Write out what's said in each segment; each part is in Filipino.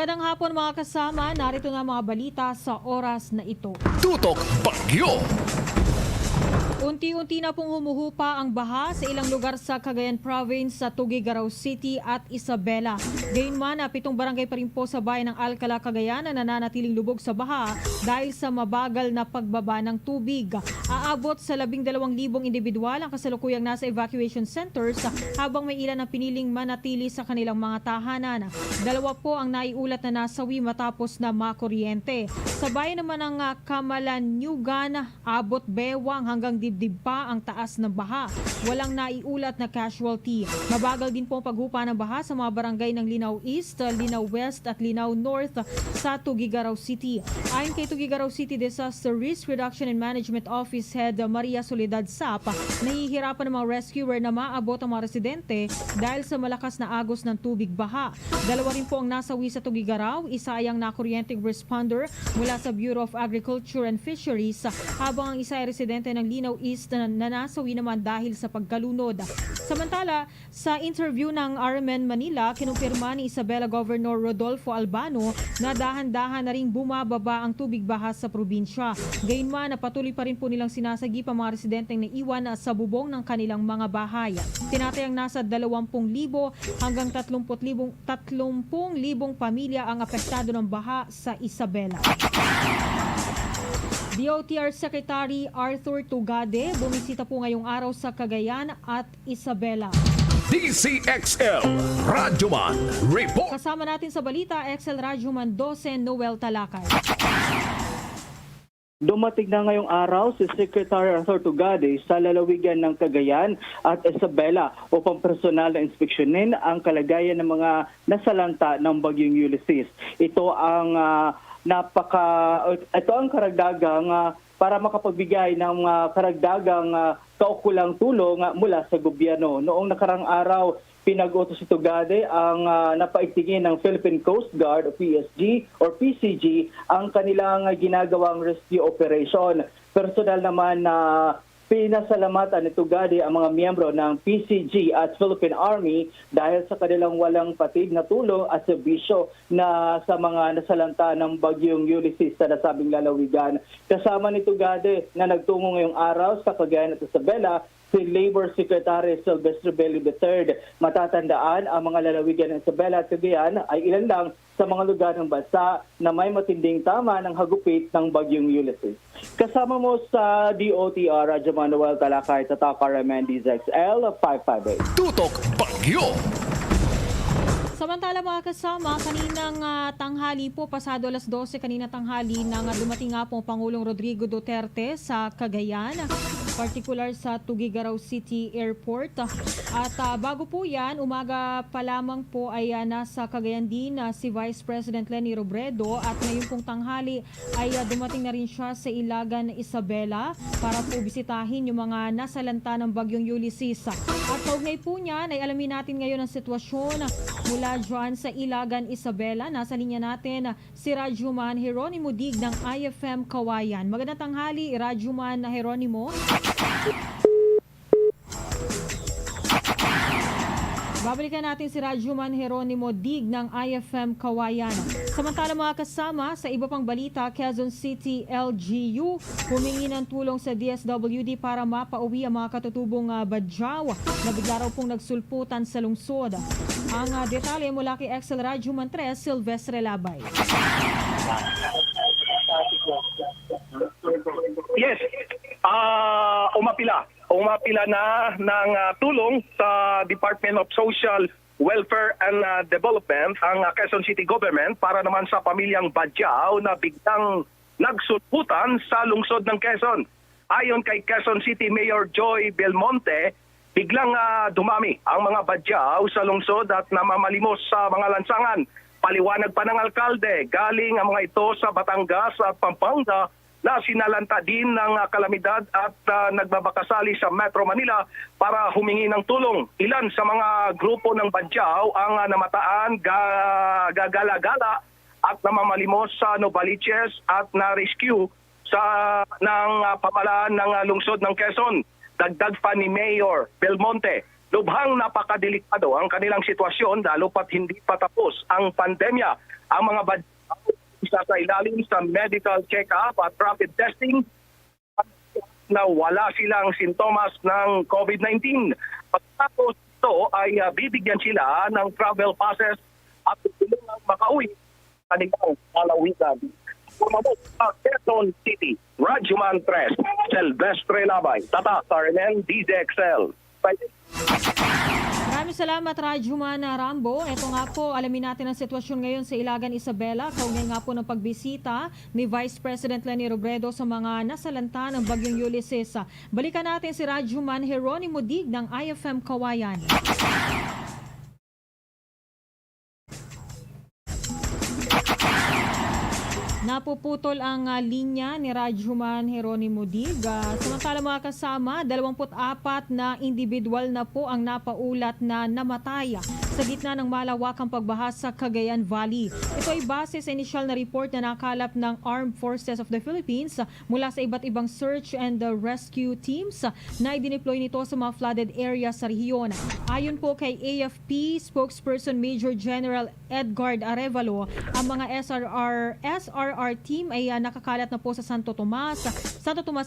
Magandang hapon mga kasama, narito na mga balita sa oras na ito. Tutok Bagyo. Unti-unti na pong humuhupa ang baha sa ilang lugar sa Cagayan Province sa Tuguegarao City at Isabela. Gayunman, 7 barangay pa rin po sa bayan ng Alcala, Cagayan na nananatiling lubog sa baha dahil sa mabagal na pagbaba ng tubig. Aabot sa 12,000 individual ang kasalukuyang nasa evacuation centers habang may ilan ang piniling manatili sa kanilang mga tahanan. 2 po ang naiulat na nasawi matapos na makuryente. Sa bayan naman ng Kamalanyugan, abot bewang hanggang dibdib pa ang taas ng baha. Walang naiulat na casualty. Mabagal din po ang paghupa ng baha sa mga barangay ng Linao East, Linao West at Linao North sa Tuguegarao City. Ayon kay Tuguegarao City Disaster Risk Reduction and Management Office Head Maria Soledad Sap, nahihirapan ng mga rescuer na maabot ang mga residente dahil sa malakas na agos ng tubig baha. 2 rin po ang nasawi sa Tuguegarao, isa ay ang nakuryenteng responder mula sa Bureau of Agriculture and Fisheries, habang ang isa ay residente ng Linao East na nasawi naman dahil sa pagkalunod. Samantala, sa interview ng RMN Manila, kinumpirma ni Isabela Governor Rodolfo Albano na dahan-dahan na ring bumababa ang tubig baha sa probinsya. Gayunman, patuloy pa rin po nilang sinasagip ang mga residenteng naiwan sa bubong ng kanilang mga bahay. Tinatayang nasa 20,000 hanggang 30,000 pamilya ang apektado ng baha sa Isabela. DOTR Secretary Arthur Tugade bumisita po ngayong araw sa Cagayan at Isabela. DZXL Radyoman Report. Kasama natin sa balita, XL Radyoman 12 Noel Talakay. Dumating na ngayong araw si Secretary Arthur Tugade sa lalawigan ng Cagayan at Isabela upang personal na inspeksyonin ang kalagayan ng mga nasalanta ng bagyong Ulysses. Ito ang karagdagang para makapagbigay ng karagdagang kaukulang tulong mula sa gobyerno. Noong nakarang araw, pinag-utos si Tugade ang napaigtingin ng Philippine Coast Guard o PSG or PCG ang kanilang ginagawang rescue operation. Personal naman na pinasalamatan ni Tugade ang mga miyembro ng PCG at Philippine Army dahil sa kanilang walang patid na tulong at serbisyo na sa mga nasalanta ng bagyong Ulysses sa nasabing lalawigan. Kasama ni Tugade na nagtungo ngayong araw sa Cagayan at Isabela si Labor Secretary Silvestre Bello III. Matatandaan ang mga lalawigan ng Isabela at Cagayan ay ilan lang sa mga lugar ng bansa na may matinding tama ng hagupit ng bagyong Ulysses. Kasama mo sa DOTR, Radyo Manuel Talakay, Tatak RMN DZXL 558. Tutok Bagyo. Samantala mga kasama, kaninang tanghali po, pasado alas 12 kanina tanghali, nang dumating nga po Pangulong Rodrigo Duterte sa Cagayan, particular sa Tuguegarao City Airport. At bago po yan, umaga pa lamang po ay nasa Cagayan din si Vice President Leni Robredo at ngayon pong tanghali ay dumating na rin siya sa Ilagan, Isabela para po bisitahin yung mga nasalanta ng bagyong Ulysses. At kaugnay po niyan ay alamin natin ngayon ang sitwasyon mula dyan sa Ilagan, Isabela. Nasa linya natin si Radyoman Jeronimo Dig ng IFM Kawayan. Magandang tanghali, Radyoman Jeronimo. Babalikan natin si Radyoman Jeronimo Dig ng IFM Kawayan. Samantala mga kasama, sa iba pang balita, Quezon City LGU humingi ng tulong sa DSWD para mapauwi ang mga katutubong badyaw na bigla raw pong nagsulputan sa lungsod. Ang detalye mula kay XL Radyoman 3, Silvestre Labay. Yes, umapila na ng tulong sa Department of Social Welfare and Development ang Quezon City Government para naman sa pamilyang badyaw na biglang nagsulputan sa lungsod ng Quezon. Ayon kay Quezon City Mayor Joy Belmonte, biglang dumami ang mga badyaw sa lungsod at namamalimos sa mga lansangan. Paliwanag pa ng alkalde, galing ang mga ito sa Batangas at Pampanga na sinalanta din ng kalamidad at nagbabakasali sa Metro Manila para humingi ng tulong. Ilan sa mga grupo ng badyaw ang namataan, gagala-gala at namamalimos sa Novaliches at na-rescue ng pamalaan ng lungsod ng Quezon. Dagdag pa ni Mayor Belmonte, lubhang napakadelikado ang kanilang sitwasyon lalo pat hindi pa tapos ang pandemya Ang mga badyaw sa ilalim sa medical check-up at rapid testing na wala silang sintomas ng COVID-19. Pagkatapos ito ay bibigyan sila ng travel passes at tulungang makauwi sa kanilang lalawigan. Pumabot sa Quezon City, Radyoman 3, Silvestre Labay, Tata, RNN, DZXL. Maraming salamat, Radyoman Rambo. Ito nga po, alamin natin ang sitwasyon ngayon sa Ilagan, Isabela. Kaugnay nga po ng pagbisita ni Vice President Leni Robredo sa mga nasalanta ng Bagyong Ulysses. Balikan natin si Radyoman Jeronimo Dig ng IFM Kawayan. Napuputol ang linya ni Radyoman Jeronimo Dig. Samantala mga kasama, 24 na individual na po ang napaulat na namatay sa gitna ng malawakang pagbaha sa Cagayan Valley. Ito ay base sa initial na report na nakalap ng Armed Forces of the Philippines mula sa iba't ibang search and rescue teams na idineploy nito sa mga flooded area sa rehiyon. Ayon po kay AFP spokesperson Major General Edgard Arevalo, ang mga SRR team ay nakakalat na po sa Santo Tomas,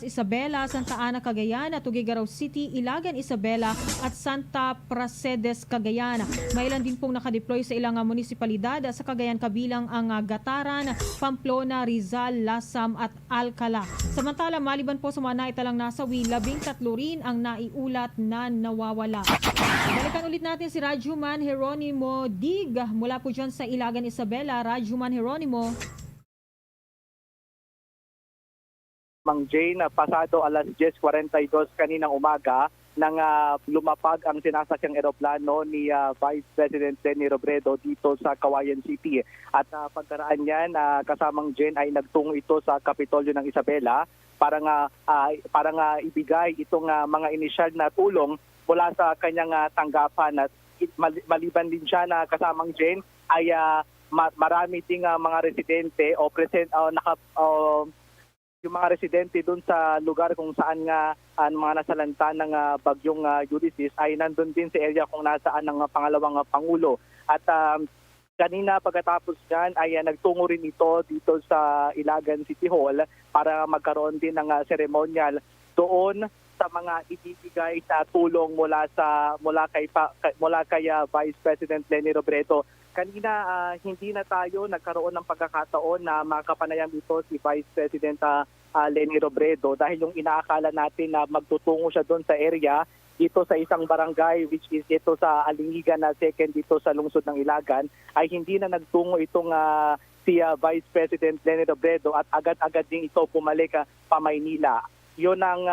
Isabela, Santa Ana, Cagayan, Tuguegarao City, Ilagan, Isabela at Santa Pracedes, Cagayan. Mailan din pong nakadeploy sa ilang munisipalidad sa Cagayan kabilang ang Gataran, Pamplona, Rizal, Lasam at Alcala. Samantala, maliban po sa mga naitalang nasawi, 13 rin ang naiulat na nawawala. Balikan ulit natin si Radyoman Jeronimo Dig mula po dyan sa Ilagan, Isabela. Radyoman Jeronimo. Mang Jane, pasado alas 10:42 kaninang umaga nang lumapag ang sinasakyang eroplano ni Vice President Leni Robredo dito sa Kawayan City. At pagkaraan niyan, kasamang Jane ay nagtungo ito sa Kapitolyo ng Isabela para nga ibigay itong mga inisyal na tulong mula sa kanyang tanggapan. At maliban din siya na kasamang Jane ay marami ding mga residente yung mga residente doon sa lugar kung saan nga ang mga nasalanta ng bagyong Ulysses ay nandun din sa area kung nasaan ng pangalawang Pangulo. At kanina pagkatapos dyan ay nagtungo rin ito dito sa Ilagan City Hall para magkaroon din ng ceremonial doon sa mga ibibigay na tulong mula kay Vice President Leni Robredo. Kanina hindi na tayo nagkaroon ng pagkakataon na makapanayam dito si Vice President Leni Robredo dahil yung inaakala natin na magtutungo siya doon sa area dito sa isang barangay which is ito sa Alingigan na second dito sa lungsod ng Ilagan ay hindi na nagtungo itong si Vice President Leni Robredo at agad-agad din ito bumalik pa Maynila. Yun ang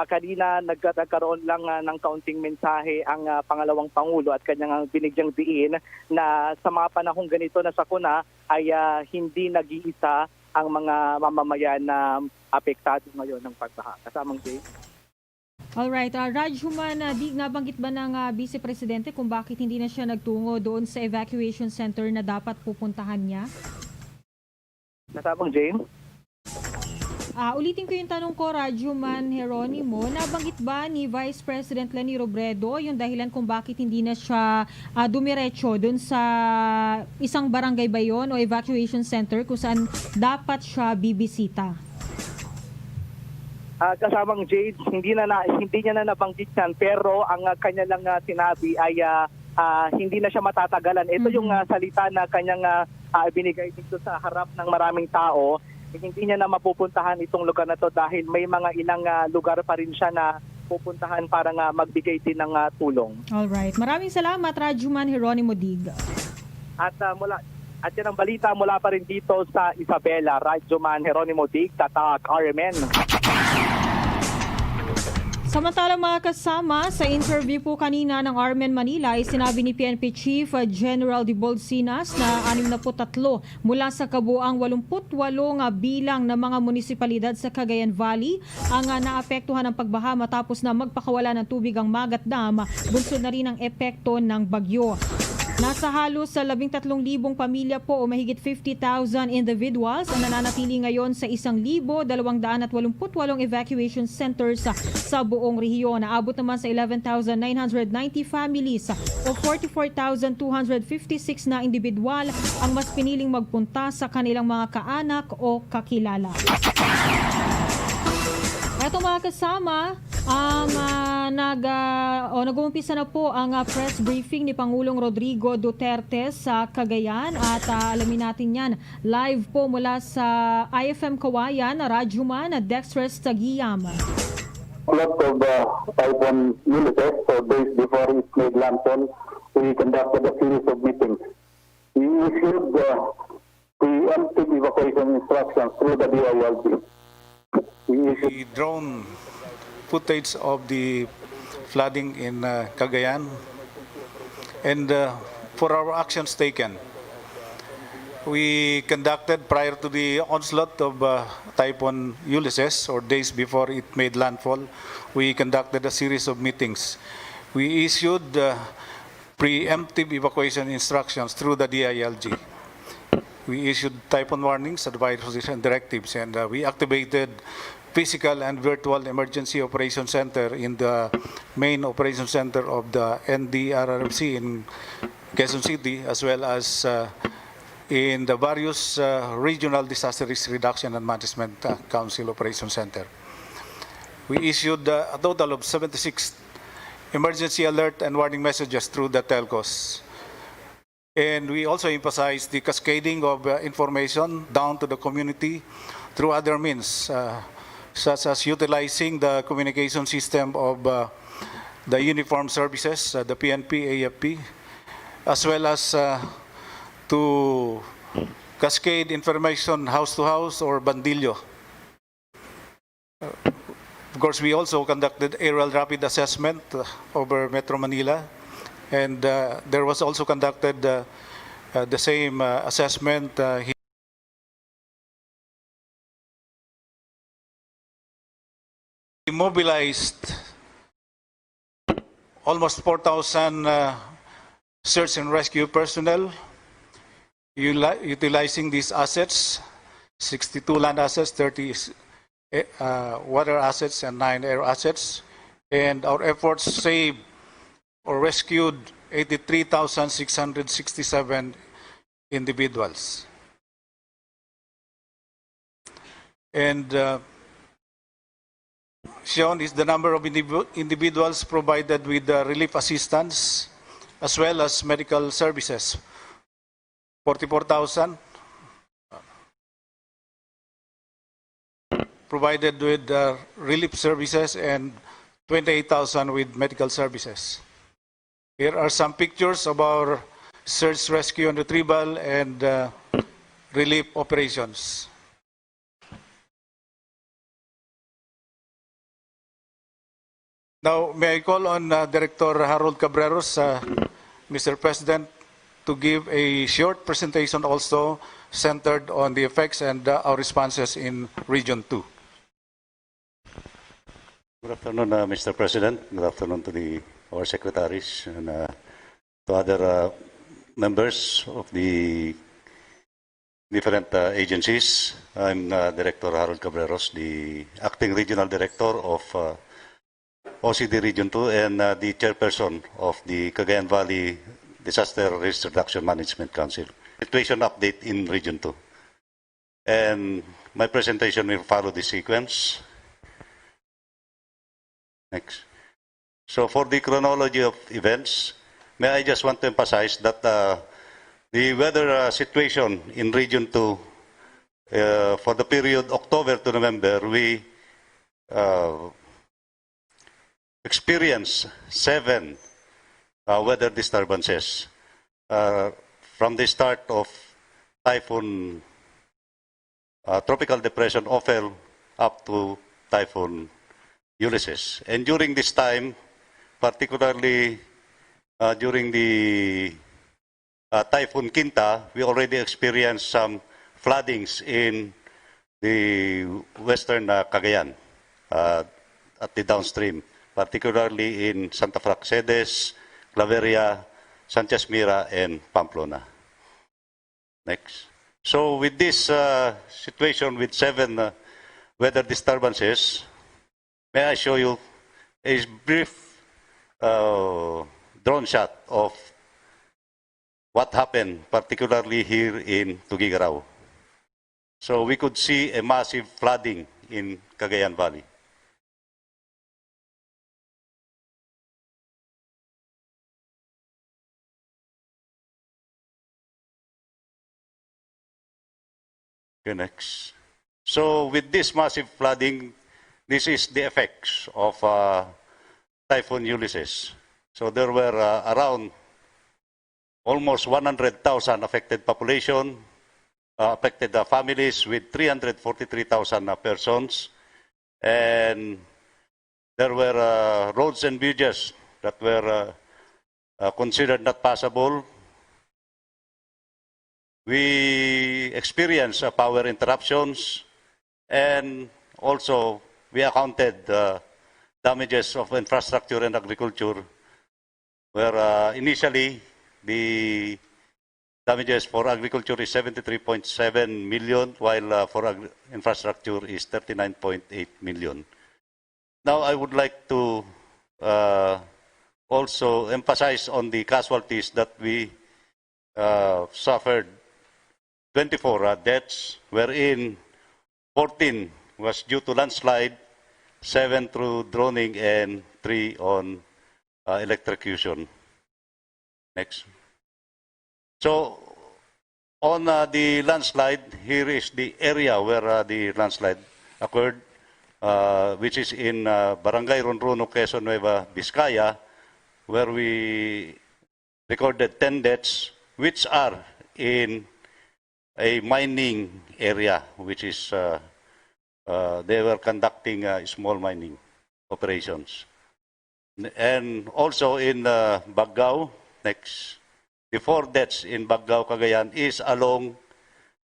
kanina nagkaroon lang ng kaunting mensahe ang pangalawang Pangulo at kanyang binigyang diin na sa mga panahong ganito na sakuna ay hindi nag-iisa ang mga mamamayan na apektado ngayon ng pagbaha. Kasamang Jay. Alright, Radyoman Dig, nabanggit ba ng Vice Presidente kung bakit hindi na siya nagtungo doon sa evacuation center na dapat pupuntahan niya? Kasamang Jay. Ulitin ko yung tanong ko, Radyoman Jeronimo. Nabanggit ba ni Vice President Leni Robredo yung dahilan kung bakit hindi na siya dumiretso dun sa isang barangay ba yun o evacuation center kung saan dapat siya bibisita? Kasamang Jade, hindi niya na nabanggit yan pero ang kanya lang sinabi ay hindi na siya matatagalan. Ito yung salita na kanyang binigay dito sa harap ng maraming tao. Hindi niya na mapupuntahan itong lugar na to dahil may mga ilang lugar pa rin siya na pupuntahan para nga magbigay din ng tulong. Alright. Maraming salamat, Radyoman Jeronimo Dig. At yan ang balita mula pa rin dito sa Isabela. Radyoman Jeronimo Dig, Tatak, RMN. Samantala mga kasama, sa interview po kanina ng RMN Manila ay sinabi ni PNP Chief General Dibolsinas na 63 mula sa kabuang 88 bilang ng mga munisipalidad sa Cagayan Valley ang naapektuhan ng pagbaha matapos na magpakawala ng tubig ang Magat Dam, bunsod na rin ang epekto ng bagyo. Nasa halos sa 13,000 pamilya po o mahigit 50,000 individuals ang nananatili ngayon sa 1,288 evacuation centers sa buong rehiyon. Naabot naman sa 11,990 families o 44,256 na individual ang mas piniling magpunta sa kanilang mga kaanak o kakilala. Ito mga kasama, nag-uumpisa na po ang press briefing ni Pangulong Rodrigo Duterte sa Cagayan at alamin natin yan live po mula sa IFM Kawayan, Radyoman, Dextres Tagiyam. A lot of Typhoon Ulysses, so days before it made landfall, we conducted a series of meetings. We issued preemptive evacuation instructions through the DILG. The drone footage of the flooding in Cagayan and for our actions taken. We conducted prior to the onslaught of Typhoon Ulysses or days before it made landfall, we conducted a series of meetings. We issued preemptive evacuation instructions through the DILG. We issued typhoon warnings, advisories, and directives, and we activated physical and virtual emergency operation center in the main operation center of the NDRRMC in Quezon City, as well as in the various regional disaster risk reduction and management council operation center. We issued a total of 76 emergency alert and warning messages through the telcos. And we also emphasize the cascading of information down to the community through other means, such as utilizing the communication system of the uniformed services, the PNP, AFP, as well as to cascade information house to house or bandillo. Of course, we also conducted aerial rapid assessment over Metro Manila. And there was also conducted the same assessment. We mobilized almost 4,000 search and rescue personnel, utilizing these assets, 62 land assets, 30 water assets, and 9 air assets. And our efforts saved or rescued 83,667 individuals. And shown is the number of individuals provided with relief assistance as well as medical services. 44,000 provided with relief services and 28,000 with medical services. Here are some pictures of our search, rescue, and retrieval and relief operations. Now, may I call on Director Harold Cabreros, Mr. President, to give a short presentation also centered on the effects and our responses in Region 2. Good afternoon, Mr. President. Good afternoon to our secretaries and to other members of the different agencies. I'm Director Harold Cabreros, the Acting Regional Director of OCD Region 2 and the Chairperson of the Cagayan Valley Disaster Risk Reduction Management Council. Situation update in Region 2. And my presentation will follow the sequence. Next. So for the chronology of events, may I just want to emphasize that the weather situation in Region 2 for the period October to November, we experienced 7 weather disturbances from the start of Typhoon Tropical Depression Ophel up to Typhoon Ulysses. And during this time, particularly during the Typhoon Quinta, we already experienced some floodings in the western Cagayan at the downstream, particularly in Santa Fraccedes, Claveria, Sanchez Mira, and Pamplona. Next. So with this situation with 7 weather disturbances, may I show you a brief drone shot of what happened, particularly here in Tuguegarao. So we could see a massive flooding in Cagayan Valley. Okay, next. So with this massive flooding, this is the effects of Typhoon Ulysses. So there were around almost 100,000 affected population, affected families with 343,000 persons, and there were roads and bridges that were considered not passable. We experienced power interruptions, and also we accounted damages of infrastructure and agriculture, where initially the damages for agriculture is 73.7 million, while for infrastructure is 39.8 million. Now I would like to also emphasize on the casualties that we suffered. 24 deaths, wherein 14 was due to landslide, 7 through droning, and 3 on electrocution. Next. So, on the landslide, here is the area where the landslide occurred, which is in Barangay Ronrono, Quezon Nueva, Vizcaya, where we recorded 10 deaths, which are in a mining area, which is they were conducting small mining operations. And also in Baggao, next, the 4 deaths in Baggao, Cagayan is along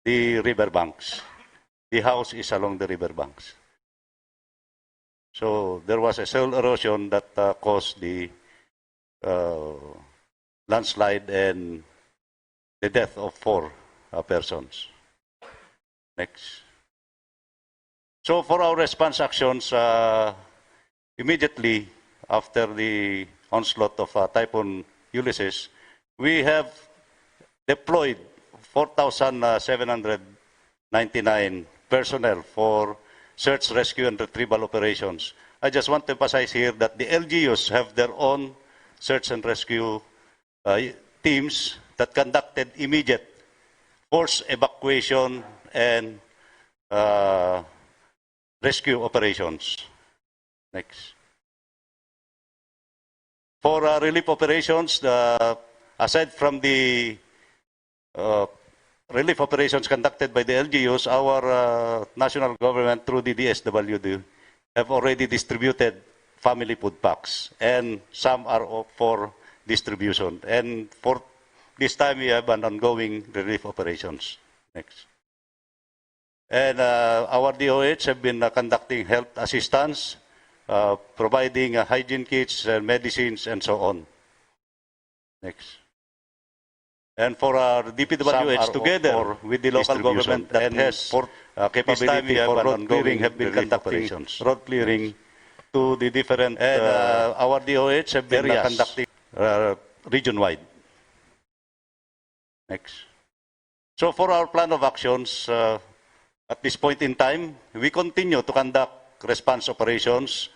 the riverbanks. The house is along the riverbanks. So there was a soil erosion that caused the landslide and the death of 4 persons. Next. So for our response actions, immediately after the onslaught of Typhoon Ulysses, we have deployed 4,799 personnel for search, rescue, and retrieval operations. I just want to emphasize here that the LGUs have their own search and rescue teams that conducted immediate forced evacuation and rescue operations. Next. For relief operations, aside from the relief operations conducted by the LGUs, our national government through the DSWD have already distributed family food packs, and some are for distribution. And for this time, we have an ongoing relief operations. Next. And our DOH have been conducting health assistance, providing hygiene kits, medicines, and so on. Next. And for our DPWH, together with the local government that has capability for road clearing, have been conducting road clearing to the different our DOH have been conducting region-wide. Next. So for our plan of actions, at this point in time, we continue to conduct response operations.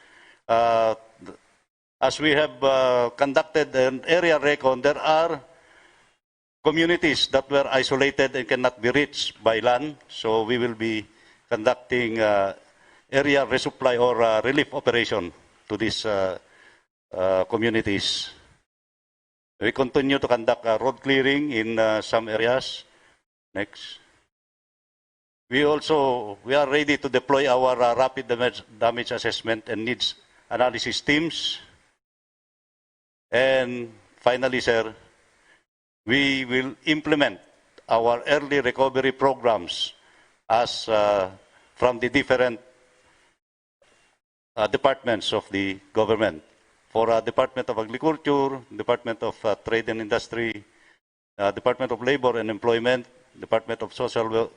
As we have conducted an area recon, there are communities that were isolated and cannot be reached by land. So we will be conducting area resupply or relief operation to these communities. We continue to conduct road clearing in some areas. Next. We are ready to deploy our rapid damage assessment and needs analysis teams. And finally, sir, we will implement our early recovery programs as from the different departments of the government. for Department of Agriculture, Department of Trade and Industry, Department of Labor and Employment, Department of Social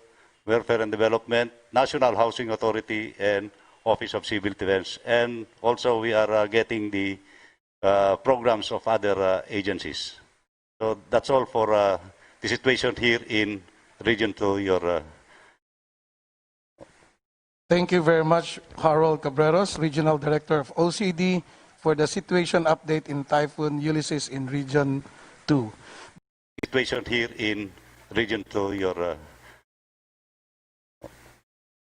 Welfare and Development, National Housing Authority, and Office of Civil Defense. And also we are getting the programs of other agencies. So that's all for the situation here in Region 2, your Thank you very much, Harold Cabreros, Regional Director of OCD, for the situation update in Typhoon Ulysses in Region 2. situation here in Region 2, your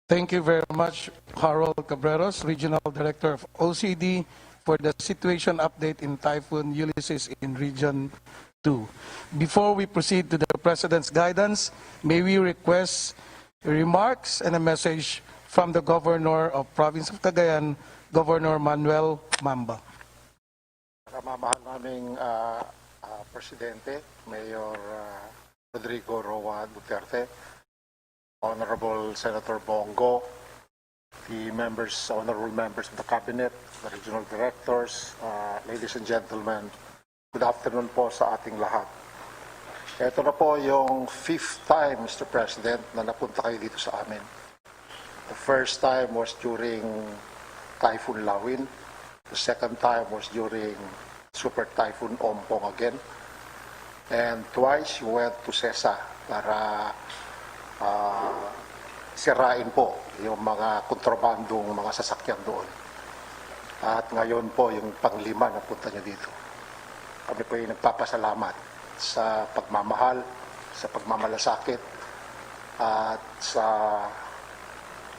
Thank you very much, Harold Cabreros, Regional Director of OCD, for the situation update in Typhoon Ulysses in Region 2. Before we proceed to the President's guidance, may we request remarks and a message from the Governor of Province of Cagayan, Governor Manuel Mamba. Kamamahal naming Presidente, Mayor Rodrigo Duterte, Honorable Senator Bongo, the honorable members of the Cabinet, the regional directors, ladies and gentlemen, good afternoon po sa ating lahat. Ito na po yung 5th time, Mr. President, na napunta kayo dito sa amin. The first time was during Typhoon Lawin. The second time was during Super Typhoon Ompong again. And twice you went to CESA para sirain po yung mga kontrabandong mga sasakyan doon. At ngayon po yung panglima na punta nyo dito. Kami po yung nagpapasalamat sa pagmamahal, sa pagmamalasakit, at sa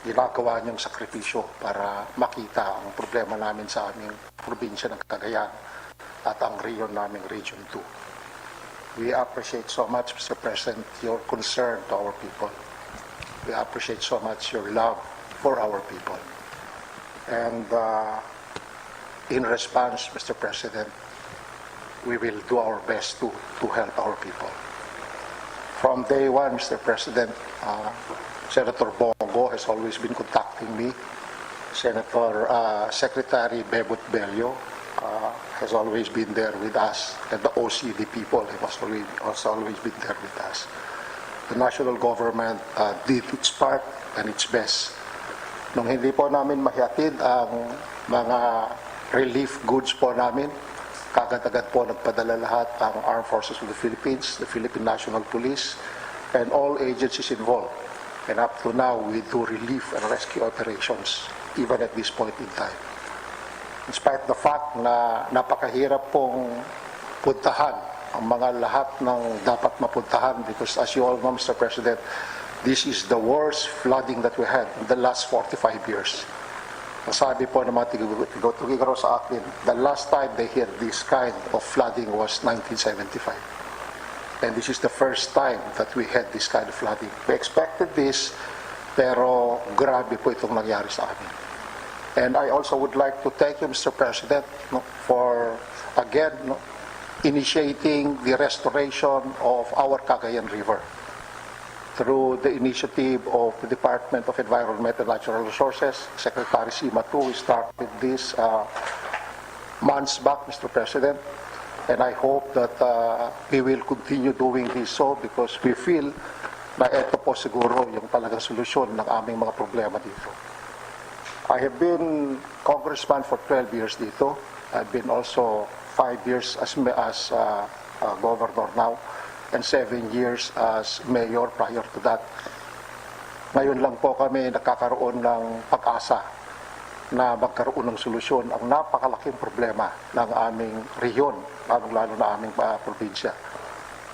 ginagawa niyong sakripisyo para makita ang problema namin sa aming probinsya ng Cagayan at ang region naming Region 2. We appreciate so much, Mr. President, your concern to our people. We appreciate so much your love for our people. And in response, Mr. President, we will do our best to help our people. From day one, Mr. President, Senator Bongo has always been contacting me. Secretary Bebot Bello has always been there with us, and the OCD people has always been there with us. The national government did its part and its best. Nung hindi po namin mahihatid ang mga relief goods po namin, kagad-agad po nagpadala lahat ang Armed Forces of the Philippines, the Philippine National Police, and all agencies involved. And up to now, we do relief and rescue operations, even at this point in time. In spite of the fact na napakahirap pong puntahan ang mga lahat ng dapat mapuntahan, because as you all know, Mr. President, this is the worst flooding that we had in the last 45 years. Nasabi po ng mga tigigaro sa akin, the last time they heard this kind of flooding was 1975. And this is the first time that we had this kind of flooding. We expected this, pero grabe po itong nangyari sa amin. And I also would like to thank you, Mr. President, for, again, initiating the restoration of our Cagayan River through the initiative of the Department of Environment and Natural Resources. Secretary Sima too, we started this months back, Mr. President. And I hope that we will continue doing this so, because we feel na ito po siguro yung talagang solusyon ng aming mga problema dito. I have been congressman for 12 years dito. I've been also 5 years as governor now, and 7 years as mayor prior to that. Ngayon lang po kami nakakaroon ng pag-asa na magkaroon ng solusyon ang napakalaking problema ng aming rehiyon, lalo na aming probinsya.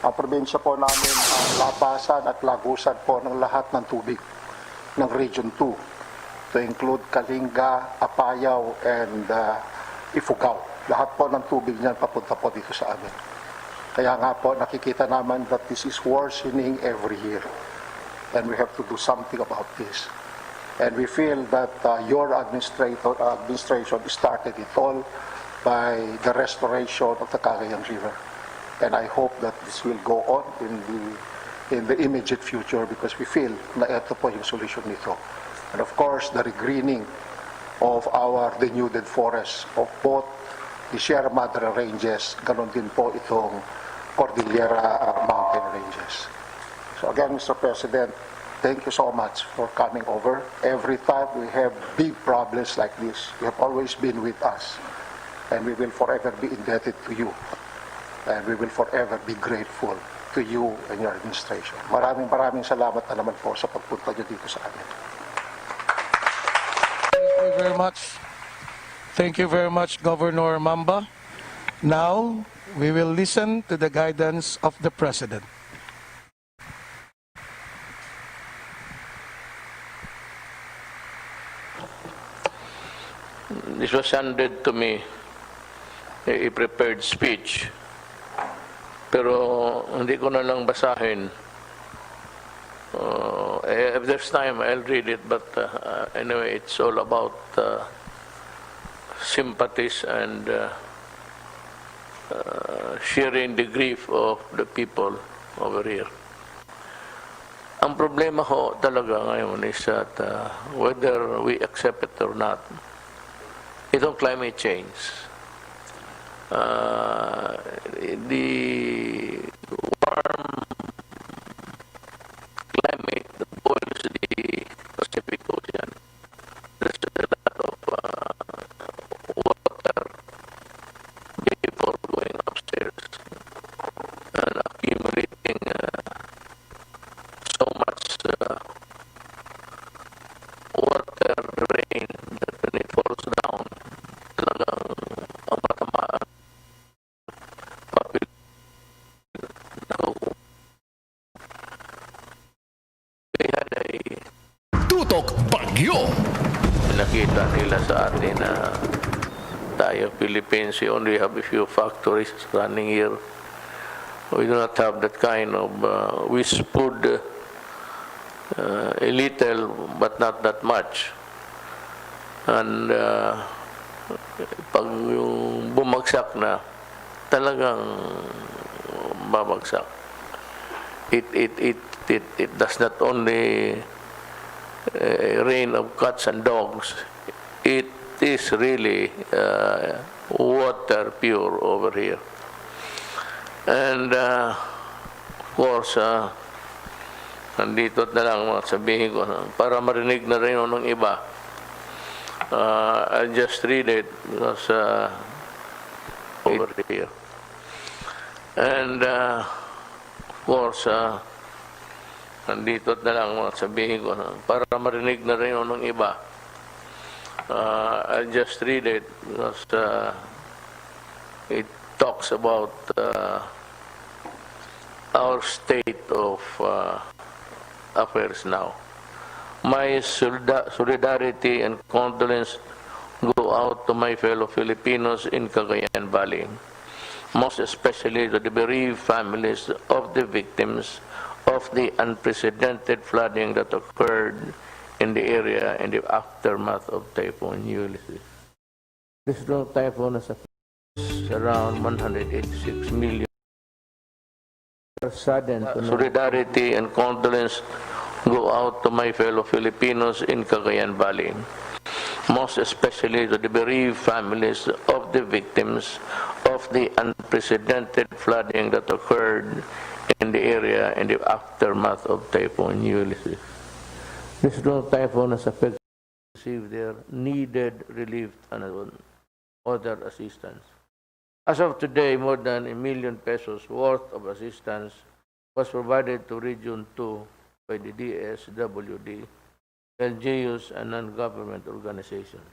Ang probinsya po namin ang labasan at lagusan po ng lahat ng tubig ng Region 2, to include Kalinga, Apayao, and Ifugao. Lahat po ng tubig niyan papunta po dito sa amin. Kaya nga po nakikita naman that this is worsening every year. And we have to do something about this. And we feel that your administration started it all by the restoration of the Cagayan River. And I hope that this will go on in the immediate future, because we feel na ito po yung solution nito. And of course, the regreening of our denuded forests of both the Sierra Madre Ranges, ganon din po itong Cordillera Mountain Ranges. So again, Mr. President, thank you so much for coming over. Every time we have big problems like this, you have always been with us, and we will forever be indebted to you, and we will forever be grateful to you and your administration. Maraming salamat na naman po sa pagpunta nyo dito sa amin. Thank you very much. Thank you very much, Governor Mamba. Now, we will listen to the guidance of the President. This was handed to me, a prepared speech. Pero hindi ko na lang basahin. If there's time, I'll read it. But anyway, it's all about sympathies and sharing the grief of the people over here. Ang problema ho talaga ngayon is that whether we accept it or not, itong climate change, the warm climate that boils the Pacific Ocean, there's a lot of water before going upstairs and accumulating so much water rain that when it falls down, talagang ang matamaan Tutok Bagyo. nakita nila sa atin na tayo Philippines, we only have a few factories running here. We do not have that kind of we food a little but not that much. And pag yung bumagsak na, talagang babagsak. It does not only rain of cats and dogs. It is really water pure over here. And of course, nandito na lang sabihin ko para marinig na rin ng iba. I'll just read it because over here. And of course, nandito na lang sabihin ko para marinig na rin ng iba. I'll just read it because it talks about our state of affairs now. My solidarity and condolence go out to my fellow Filipinos in Cagayan Valley, most especially to the bereaved families of the victims of the unprecedented flooding that occurred in the area in the aftermath of Typhoon Ulysses. This typhoon has affected around 186 million. Solidarity and condolence go out to my fellow Filipinos in Cagayan Valley, most especially to the bereaved families of the victims of the unprecedented flooding that occurred in the area in the aftermath of Typhoon Ulysses. This typhoon has affected receive their needed relief and other assistance. As of today, more than ₱1 million worth of assistance was provided to Region 2 by the DSWD, LGUs, and non-government organizations.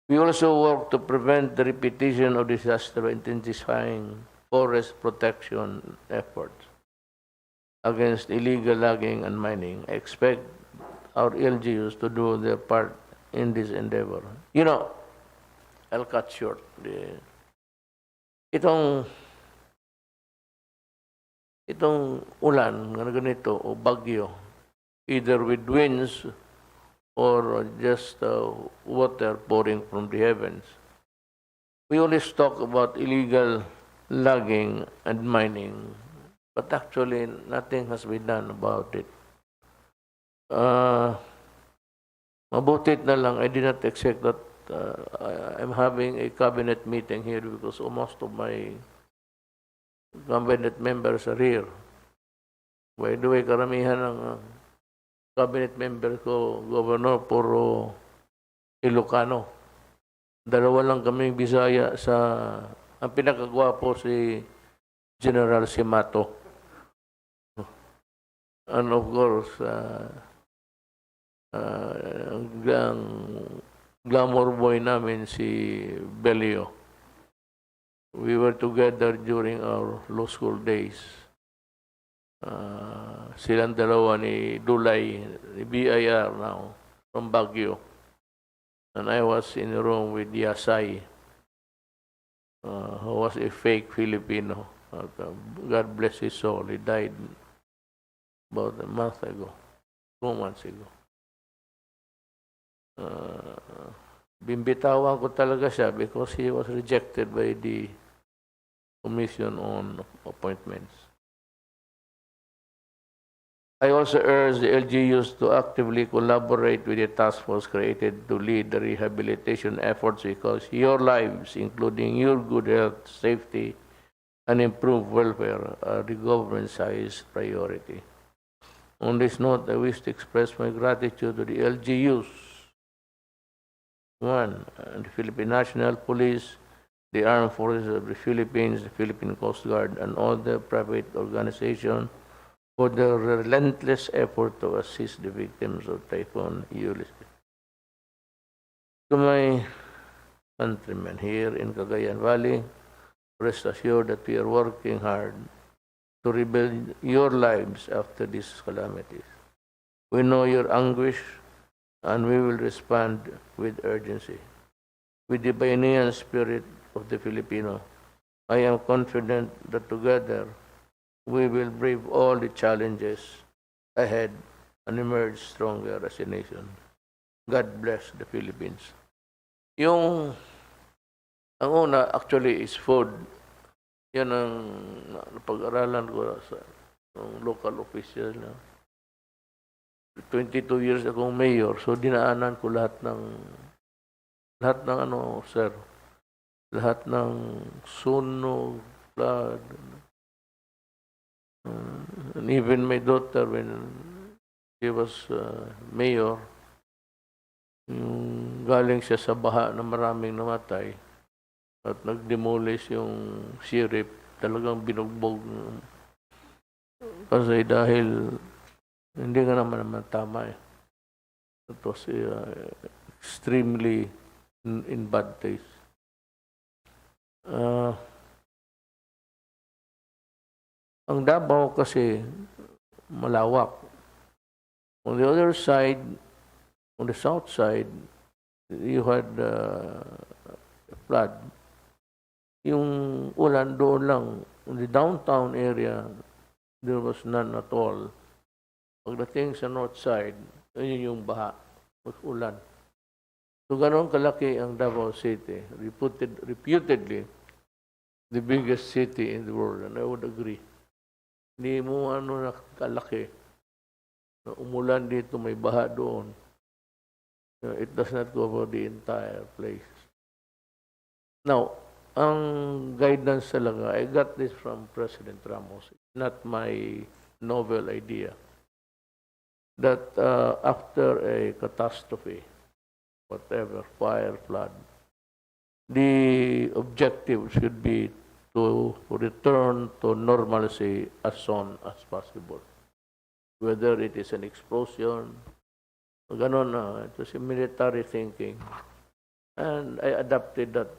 We also work to prevent the repetition of disaster by intensifying forest protection efforts against illegal logging and mining. I expect our LGUs to do their part in this endeavor. You know, I'll cut short. Itong ulan na ganito o bagyo, either with winds or just water pouring from the heavens. We always talk about illegal logging and mining, but actually nothing has been done about it. Mabutit na lang, I did not expect that I'm having a cabinet meeting here because most of my cabinet members are here. By the way, karamihan ng cabinet member ko, Governor, puro Ilocano. Dalawa lang kami Bisaya sa... Ang pinakagwapo si General Simato. And of course, ang glamour boy namin si Belio. We were together during our law school days. Silang dalawa ni Dulay, ni BIR now, from Baguio. And I was in a room with Yasay, who was a fake Filipino. God bless his soul. He died about a month ago, 2 months ago. Bimbitawan ko talaga siya because he was rejected by the Commission on Appointments. I also urge the LGUs to actively collaborate with the task force created to lead the rehabilitation efforts because your lives, including your good health, safety, and improved welfare, are the government's highest priority. On this note, I wish to express my gratitude to the LGUs, the Philippine National Police, the Armed Forces of the Philippines, the Philippine Coast Guard, and all the private organizations for their relentless effort to assist the victims of Typhoon Ulysses. To my countrymen here in Cagayan Valley, rest assured that we are working hard to rebuild your lives after these calamities. We know your anguish, and we will respond with urgency. With the Bayan spirit of the Filipino, I am confident that together we will brave all the challenges ahead and emerge stronger as a nation. God bless the Philippines. Ang una actually is food. Yan ang napag-aralan ko sa local official na 22 years akong mayor, so dinaanan ko lahat ng sir, lahat ng sunog, flood, and even my daughter when she was mayor, galing siya sa baha na maraming namatay at nag-demolish yung sheriff, talagang binugbog kasi dahil hindi nga naman tama eh. It was extremely in bad taste. Ang Davao kasi malawak. On the other side, on the south side, you had flood. Yung ulan doon lang. In the downtown area, there was none at all. Pagdating sa north side, yun yung baha, ulan. So ganoon kalaki ang Davao City, reputedly the biggest city in the world, and I would agree. Hindi mo kalaki na umulan dito, may baha doon. It does not cover the entire place. Now, ang guidance talaga, I got this from President Ramos. It's not my novel idea. That after a catastrophe, whatever, fire, flood, the objective should be to return to normalcy as soon as possible. Whether it is an explosion, ganon na, it was a military thinking. And I adopted that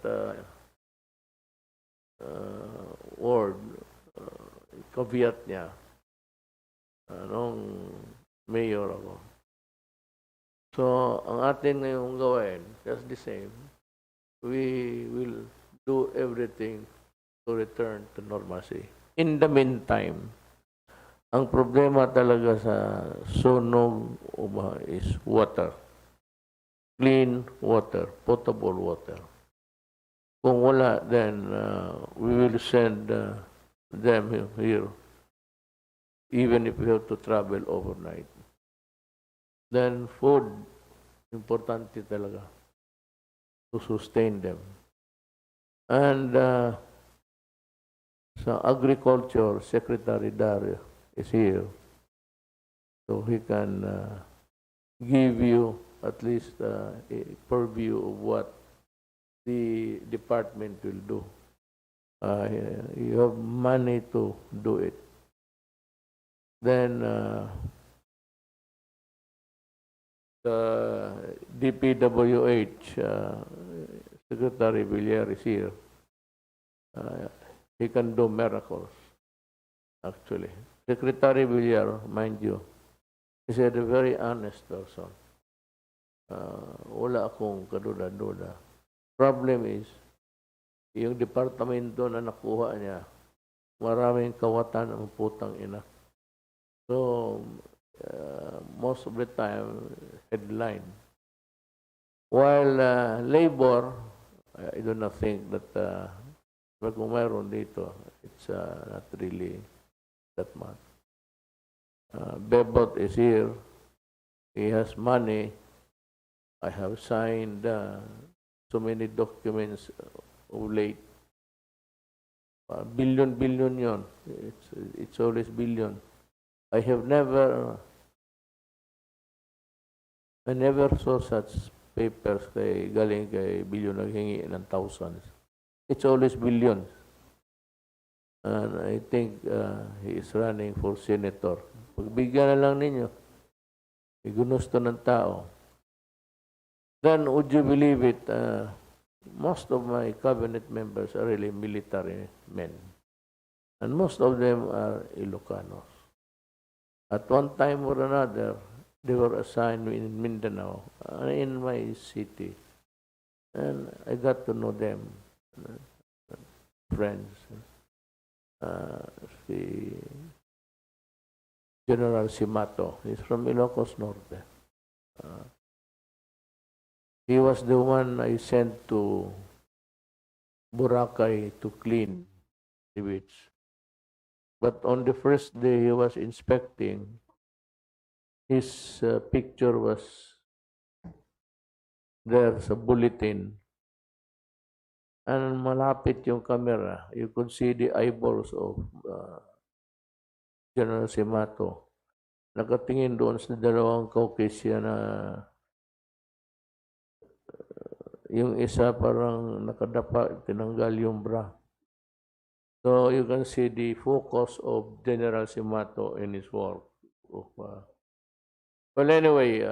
word, caveat niya, nung mayor ako. So, ang atin ngayong gawin, just the same, we will do everything to return to normalcy. In the meantime, ang problema talaga sa sunog is water. Clean water, potable water. Kung wala, then we will send them here, even if we have to travel overnight. Then food, importante talaga. to sustain them. And sa Agriculture, Secretary Dario is here. So he can give you at least a purview of what the department will do. You have money to do it. Then the DPWH, Secretary Villar is here. He can do miracles, actually. Secretary Villar, mind you, is a very honest person. Wala akong kaduda-duda. Problem is, yung departamento na nakuha niya, maraming kawatan ang putang ina. So, most of the time, headline. While labor, I do not think that kung mayroon dito, it's not really that much. Bebot is here. He has money. I have signed so many documents of late. Billion yon. It's always billion. I never saw such papers kay galing kay billion naghingi ng thousands. It's always billions. And I think he is running for senator. Pagbigyan na lang ninyo. Gusto ng tao. Then, would you believe it, most of my cabinet members are really military men. And most of them are Ilocanos. At one time or another, they were assigned in Mindanao, in my city. And I got to know them, friends. Si General Simato, he's from Ilocos Norte. He was the one I sent to Boracay to clean the beach. But on the first day he was inspecting, his picture was there sa bulletin. And malapit yung camera. You could see the eyeballs of General Simato. Nakatingin doon sa dalawang Caucasian na yung isa parang nakadapa, tinanggal yung bra. So you can see the focus of General Simato in his work. Well, anyway,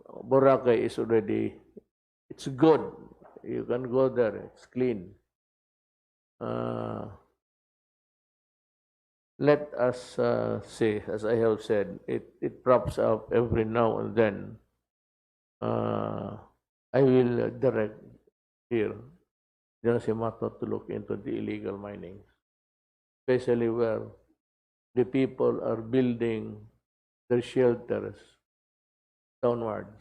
Boracay is already, it's good. You can go there, it's clean. Let us say, as I have said, it props up every now and then. I will direct here General Simato to look into the illegal mining, especially where the people are building their shelters downwards.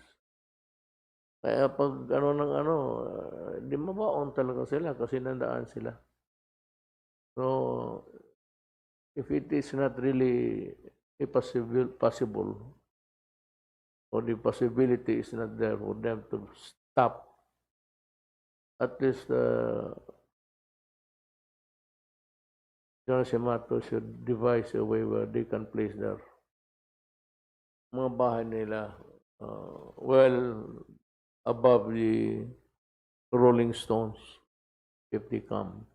Kaya pag di mabaon talaga sila kasi nandaan sila. So, if it is not really possible, or the possibility is not there for them to stop, at least General Simato should devise a way where they can place their mga bahay nila well above the rolling stones if they come.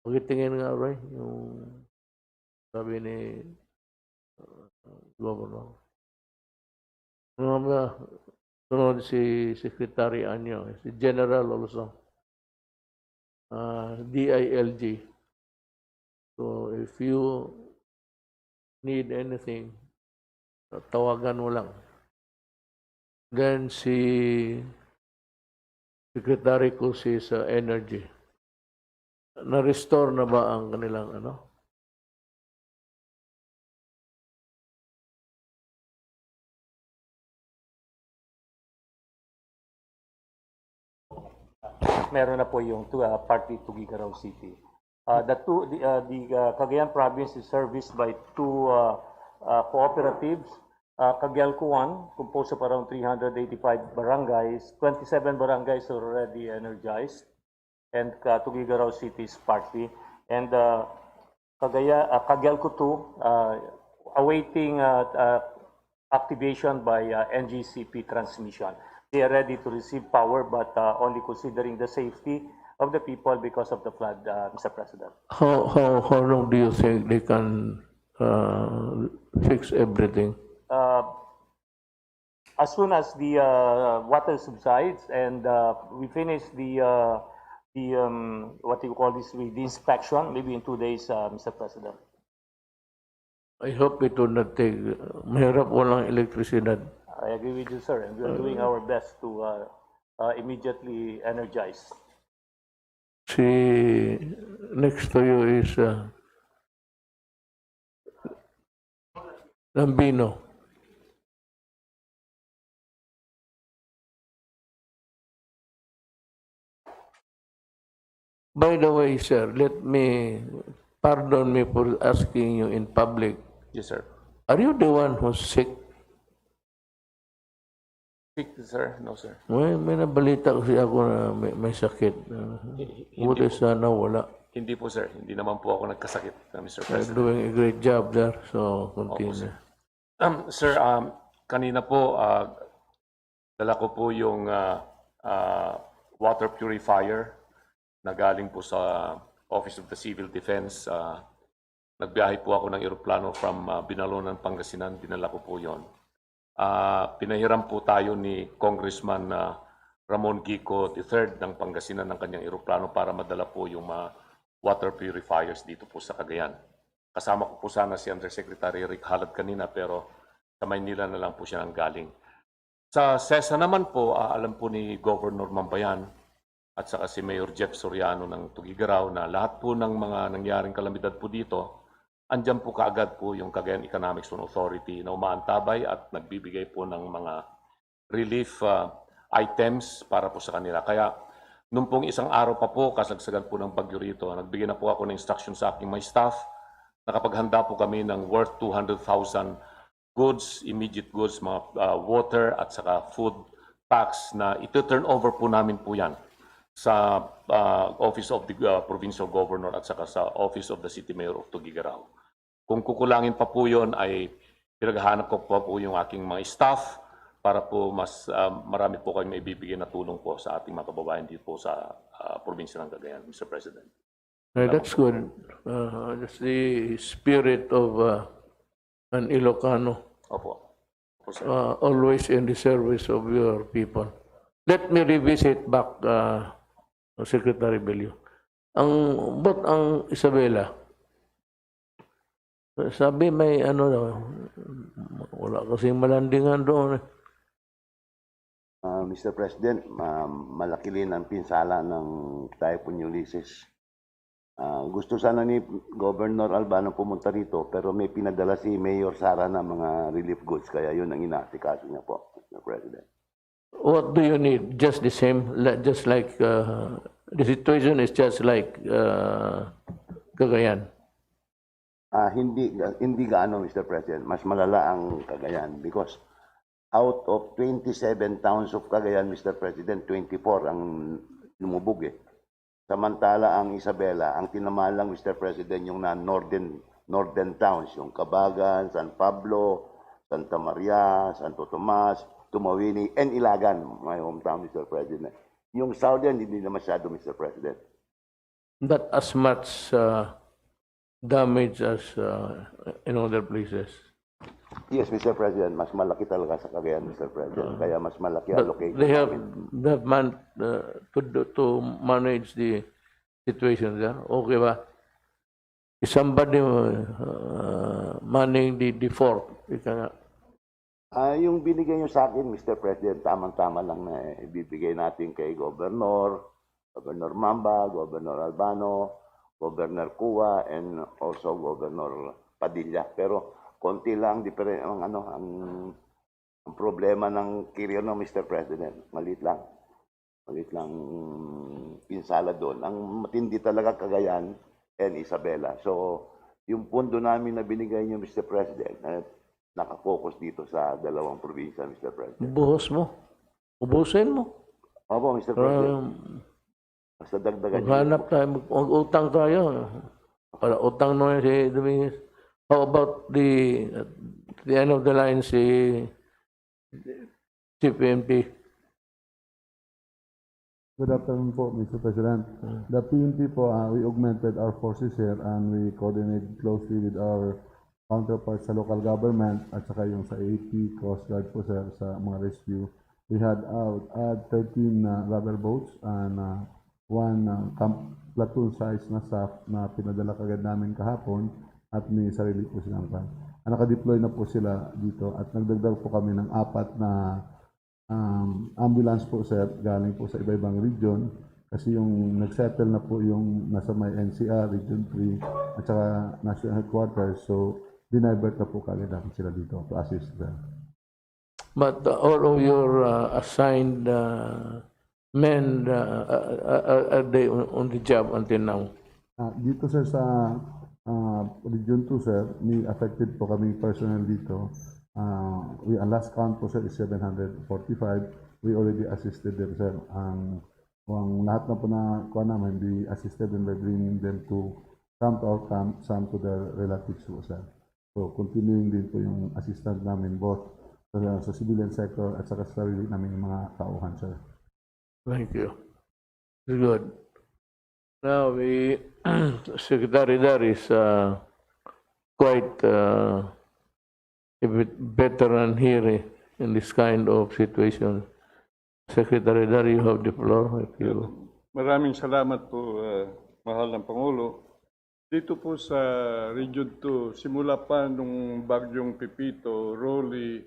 Pagkitingin nga Roy, yung sabi ni Governor. Sunod si Secretary Anyo, si General also, DILG. So if you need anything, tawagan mo lang. Then si Secretary ko si sa Energy. Na-restore na ba ang kanilang Meron na po yung party to Gigaraw City. The Cagayan province is serviced by two cooperatives. Caguelco 1, composed of around 385 barangays. 27 barangays are already energized, and Tuguegarao City is partly. And Caguelco 2, awaiting activation by NGCP transmission. They are ready to receive power, but only considering the safety of the people because of the flood, Mr. President. How long do you think they can fix everything? As soon as the water subsides and we finish the what do you call this, the inspection, maybe in 2 days, Mr. President. I hope it will not take, mahirap walang elektrisidad. I agree with you, sir, and we are doing our best to immediately energize. See, next to you is Lambino. By the way, sir, pardon me for asking you in public. Yes, sir. Are you the one who's sick? Sick, sir? No, sir. May nabalita kasi ako na may sakit. Buti sana wala. Hindi po, sir. Hindi naman po ako nagkasakit, Mr. You're President. doing a great job there, so continue. Sir, kanina po, dala ko po yung water purifier na galing po sa Office of the Civil Defense. Nagbiyahe po ako ng eroplano from Binalonan, Pangasinan. Dinala ko po yon. Pinahiram po tayo ni Congressman Ramon Gico III ng Pangasinan ng kanyang eroplano para madala po yung water purifiers dito po sa Cagayan. Kasama ko po sana si Undersecretary Rick Halad kanina pero sa Maynila na lang po siya nanggaling. Sa SESA naman po, alam po ni Governor Mambayan at saka si Mayor Jeff Soriano ng Tuguegarao na lahat po ng mga nangyaring kalamidad po dito, andyan po kaagad po yung Cagayan Economic Zone Authority na umaantabay at nagbibigay po ng mga relief items para po sa kanila. Kaya nung pong isang araw pa po, kasagsagan po ng bagyo rito, nagbigay na po ako ng instruction sa aking mga staff. Nakapaghanda po kami ng worth 200,000 goods, immediate goods, mga water at saka food packs na ito-turn over po namin po yan sa Office of the Provincial Governor at saka sa Office of the City Mayor of Tuguegarao. Kung kukulangin pa po yun ay pinaghahanap ko pa po yung aking mga staff para po mas marami po kayong maibibigay na tulong po sa ating mga kababayan dito po sa probinsya ng Cagayan, Mr. President. That's good. That's the spirit of an Ilocano. Opo. Opo, sir. Always in the service of your people. Let me revisit back, Secretary Bello. Ba't ang Isabela? Sabi may wala kasing malandingan doon. Mr. President, malaki rin ang pinsala ng Typhoon Ulysses. Gusto sana ni Governor Albano pumunta rito pero may pinadala si Mayor Sara na mga relief goods kaya yun ang inaasikaso niya po, Mr. President. What do you need? Just the same? Just like the situation is just like Cagayan? Hindi gaano, Mr. President. Mas malala ang Cagayan because out of 27 towns of Cagayan, Mr. President, 24 ang lumubog eh. Samantala ang Isabela, ang tinamalang, Mr. President, yung northern towns, yung Cabagan, San Pablo, Santa Maria, Santo Tomas, Tumawini, and Ilagan, my hometown, Mr. President. Yung southern, hindi na masyado, Mr. President. Not as much damage as in other places. Yes, Mr. President, mas malaki talaga sa Cagayan, Mr. President. Kaya mas malaki allocation. They have to manage the situation there. Okay ba? Is somebody manning the fort? Yung binigay nyo sa akin, Mr. President, tamang-tama lang na ibibigay natin kay Governor Mamba, Governor Albano, Governor Cua, and also Governor Padilla. Pero konti lang ang problema ng Quirino, Mr. President. Maliit lang pinsala doon. Ang matindi talaga Cagayan and Isabela. So, yung pondo namin na binigay niyo, Mr. President, nakafocus dito sa dalawang probinsya, Mr. President. Buhos mo. Ubusin mo. Opo, Mr. President. Basta dagdagan Maghanap tayo, mag-utang tayo. Para utang no si Dominguez. How about the end of the line si PNP? Good afternoon po, Mr. President. The PNP po, we augmented our forces here and we coordinated closely with our counterparts sa local government at saka yung sa AP, Coast Guard po sir, sa mga rescue. We had 13 rubber boats and one platoon size na staff na pinadala kagad namin kahapon at may sarili po silang van. Naka-deploy na po sila dito at nagdagdag po kami ng 4 na ambulance po sir, galing po sa iba-ibang region kasi yung nagsettle na po yung nasa may NCR, Region 3 at saka National Headquarters, so dinivert na po kagad namin sila dito to assist them. But all of your assigned men are they on the job until now? Dito sir sa Region 2 sir, may affected po kami personnel dito. Ang last count po sir is 745. We already assisted them sir. Ang lahat na po na kuha namin, we assisted them by bringing them to some to our camp, some to their relatives po sir. So continuing din po yung assistance namin both sa civilian sector at sa sarili namin mga tauhan sir. Thank you. Very good. Now, Secretary Dar is quite a bit veteran here in this kind of situation. Secretary Dar, you have the floor. If you... Maraming salamat po, mahal ng Pangulo. Dito po sa Region 2, simula pa nung bagyong Pipito, Rolly,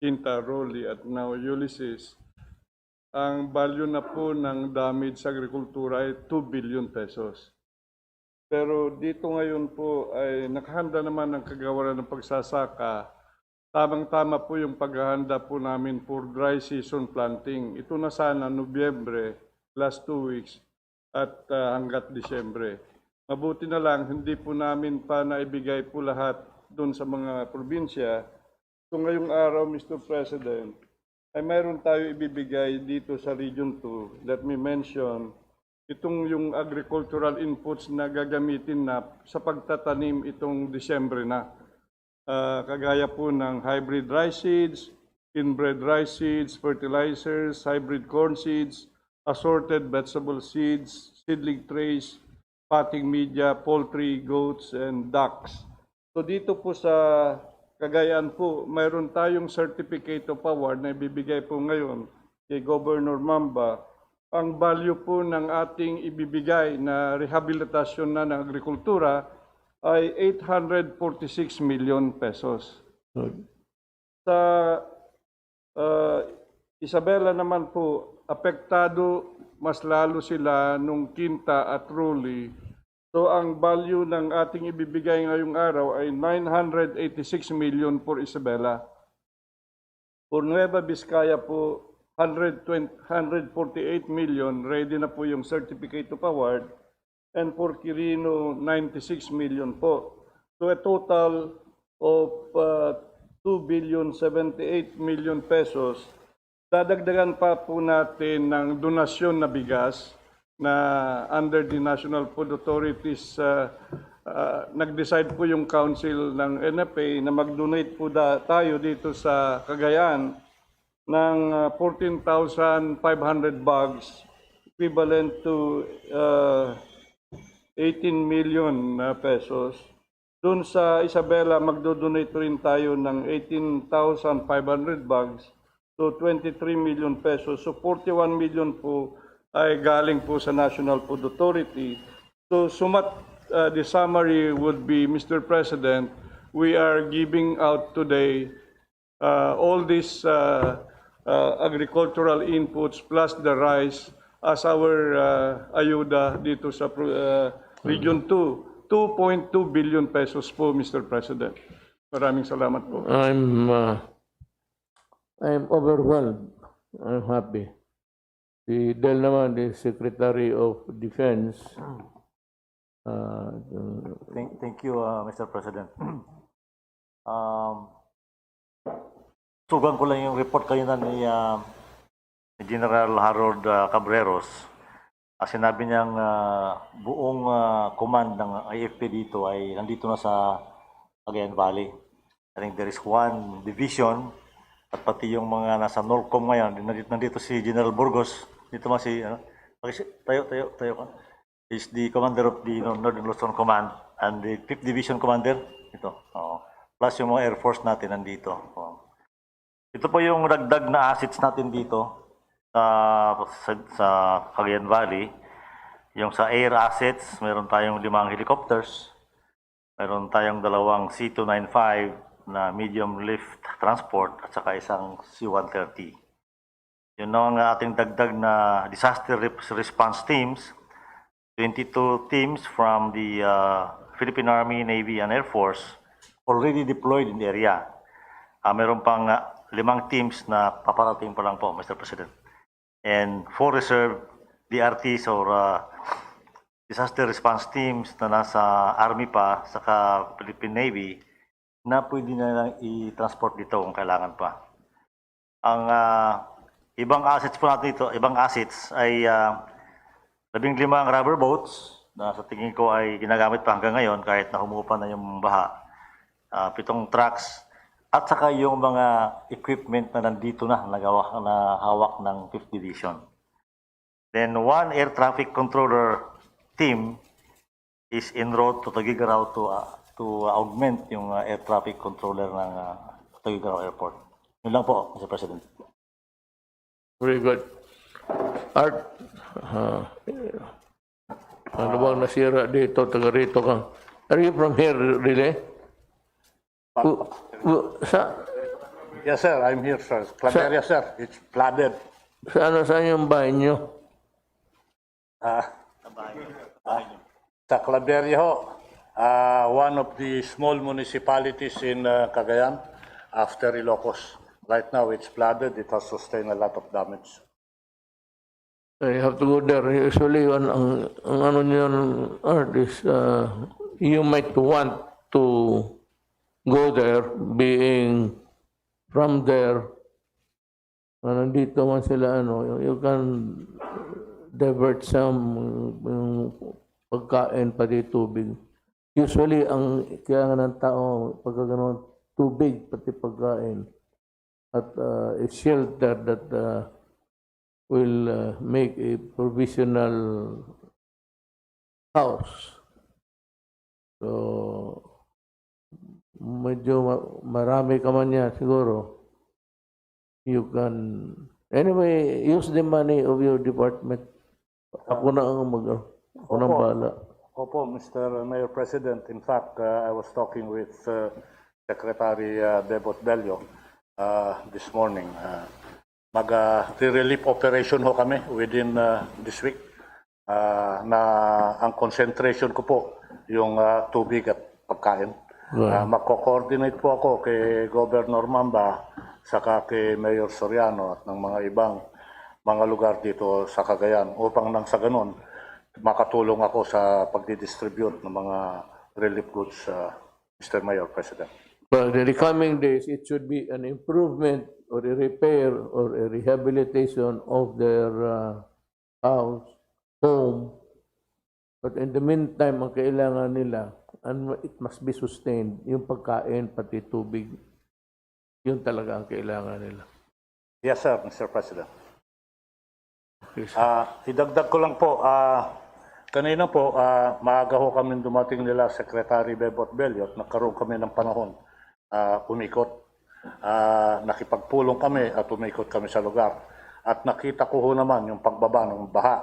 Quinta, Rolly at now Ulysses, ang value na po ng damage sa agrikultura ay 2 billion pesos. Pero dito ngayon po ay nakahanda naman ng kagawaran ng pagsasaka. Tamang-tama po yung paghahanda po namin for dry season planting. Ito na sana Nobyembre, last 2 weeks, at hanggat Disyembre. Mabuti na lang, hindi po namin pa naibigay po lahat doon sa mga probinsya. So ngayong araw, Mr. President, ay mayroon tayo ibibigay dito sa Region 2. Let me mention, itong yung agricultural inputs na gagamitin na sa pagtatanim itong Disyembre na. Kagaya po ng hybrid rice seeds, inbred rice seeds, fertilizers, hybrid corn seeds, assorted vegetable seeds, seedling trays, potting media, poultry, goats, and ducks. So dito po sa Cagayan po, mayroon tayong Certificate of Award na ibibigay po ngayon kay Governor Mamba. Ang value po ng ating ibibigay na rehabilitasyon na ng agrikultura ay 846 million pesos. Sa Isabela naman po, apektado mas lalo sila nung Quinta at Rolly. So ang value ng ating ibibigay ngayong araw ay 986 million for Isabela. For Nueva Vizcaya po, 148 million, ready na po yung Certificate of Award. And for Quirino, 96 million po. So a total of 2,078 million pesos. Dadagdagan pa po natin ng donasyon na bigas na under the National Food Authorities, nag-decide po yung council ng NFA na mag-donate po tayo dito sa Cagayan ng 14,500 bags, equivalent to 18 million pesos. Doon sa Isabela, magdo-donate rin tayo ng 18,500 bags, so 23 million pesos. So 41 million po ay galing po sa National Food Authority. So the summary would be, Mr. President, we are giving out today all these agricultural inputs plus the rice as our ayuda dito sa Region 2. 2.2 billion pesos po, Mr. President. Maraming salamat po. I'm overwhelmed. I'm happy. Si Del naman, the Secretary of Defense. Thank you, Mr. President. Sugan ko lang yung report kanina ni General Harold Cabreros. Sinabi niyang buong command ng IFP dito ay nandito na sa Cagayan Valley. I think there is one division at pati yung mga nasa Norcom ngayon, nandito si General Burgos, dito si, tayo ka. Is the commander of the Northern Luzon Command and the 5th Division Commander, ito. Plus yung mga Air Force natin nandito. Ito po yung dagdag na assets natin dito sa Cagayan Valley. Yung sa air assets, meron tayong 5 helicopters, meron tayong 2 C-295 na medium lift transport at saka isang C-130. Yun ang ating dagdag na disaster response teams. 22 teams from the Philippine Army, Navy, and Air Force already deployed in the area. Meron pang 5 teams na paparating pa lang po, Mr. President. And 4 reserve DRTs or disaster response teams na nasa Army pa, saka Philippine Navy, na pwede na lang i-transport dito kung kailangan pa. Ang ibang assets po natin dito, ibang assets ay 15 rubber boats na sa tingin ko ay ginagamit pa hanggang ngayon kahit na humupa na yung baha. 7 trucks at saka yung mga equipment na nandito na hawak ng 5th Division. Then 1 air traffic controller team is en route to Tuguegarao to augment yung air traffic controller ng Tuguegarao Airport. Yun lang po, Mr. President. Very good. Art, ano bang nasira dito, taga rito ka? Are you from here, really? Yes, sir. I'm here, sir. Claveria, sir. It's flooded. Saan yung bahay nyo? Sa Claveria ho, one of the small municipalities in Cagayan after Ilocos. Right now, it's flooded. It has sustained a lot of damage. I have to go there. Usually, ang ano niyo, Art, is you might want to go there, being from there. Nandito man sila, you can divert some pagkain pa di tubig. Usually, ang kailangan ng tao, pagka gano'n, tubig, pati pagkain. At a shelter that will make a provisional house. So, medyo marami ka man yan, siguro. You can, anyway, use the money of your department. Ako na ang ako nang bahala. Opo, Mr. Mayor President. In fact, I was talking with Secretary Bebot Bello this morning. Mag-relief operation ho kami within this week na ang concentration ko po yung tubig at pagkain. Magko-coordinate po ako kay Governor Mamba saka kay Mayor Soriano at ng mga ibang mga lugar dito sa Cagayan upang nang sa ganun makatulong ako sa pagdidistribute ng mga relief goods, Mr. Mayor President. But in the coming days, it should be an improvement or a repair or a rehabilitation of their house, home. But in the meantime, ang kailangan nila, and it must be sustained, yung pagkain, pati tubig, yun talaga ang kailangan nila. Yes, sir, Mr. President. Idagdag ko lang po, kanina po, maaga ho kami dumating nila Secretary Bebot Bello at nagkaroon kami ng panahon umikot. Nakipagpulong kami at umikot kami sa lugar. At nakita ko ho naman yung pagbaba ng baha.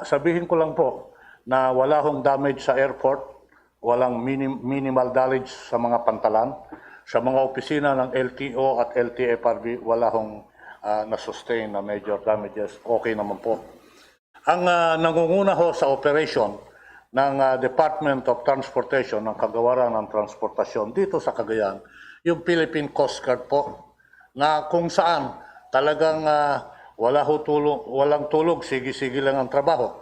Sabihin ko lang po na wala hong damage sa airport, walang minimal damage sa mga pantalan. Sa mga opisina ng LTO at LTFRB, wala hong na-sustain na major damages. Okay naman po. Ang nangunguna ho sa operation ng Department of Transportation, ng Kagawaran ng Transportasyon dito sa Cagayan, yung Philippine Coast Guard po, na kung saan talagang walang tulog, sige-sige lang ang trabaho.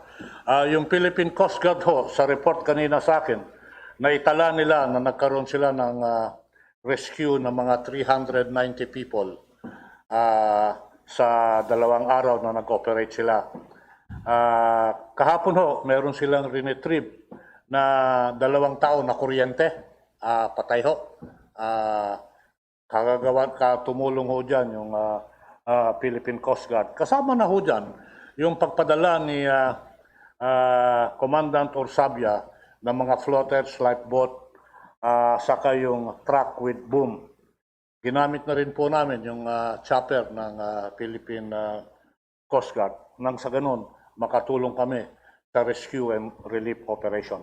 Yung Philippine Coast Guard ho, sa report kanina sa akin, na itala nila na nagkaroon sila ng rescue ng mga 390 people sa 2 araw na nag-operate sila. Kahapon ho, meron silang rinetrieve na 2 tao na kuryente, patay ho. Tumulong ho dyan yung Philippine Coast Guard. Kasama na ho dyan yung pagpadala ni Commandant Orsabia ng mga floaters, lifeboat, saka yung truck with boom. Ginamit na rin po namin yung chopper ng Philippine Coast Guard nang sa ganun makatulong kami sa rescue and relief operation.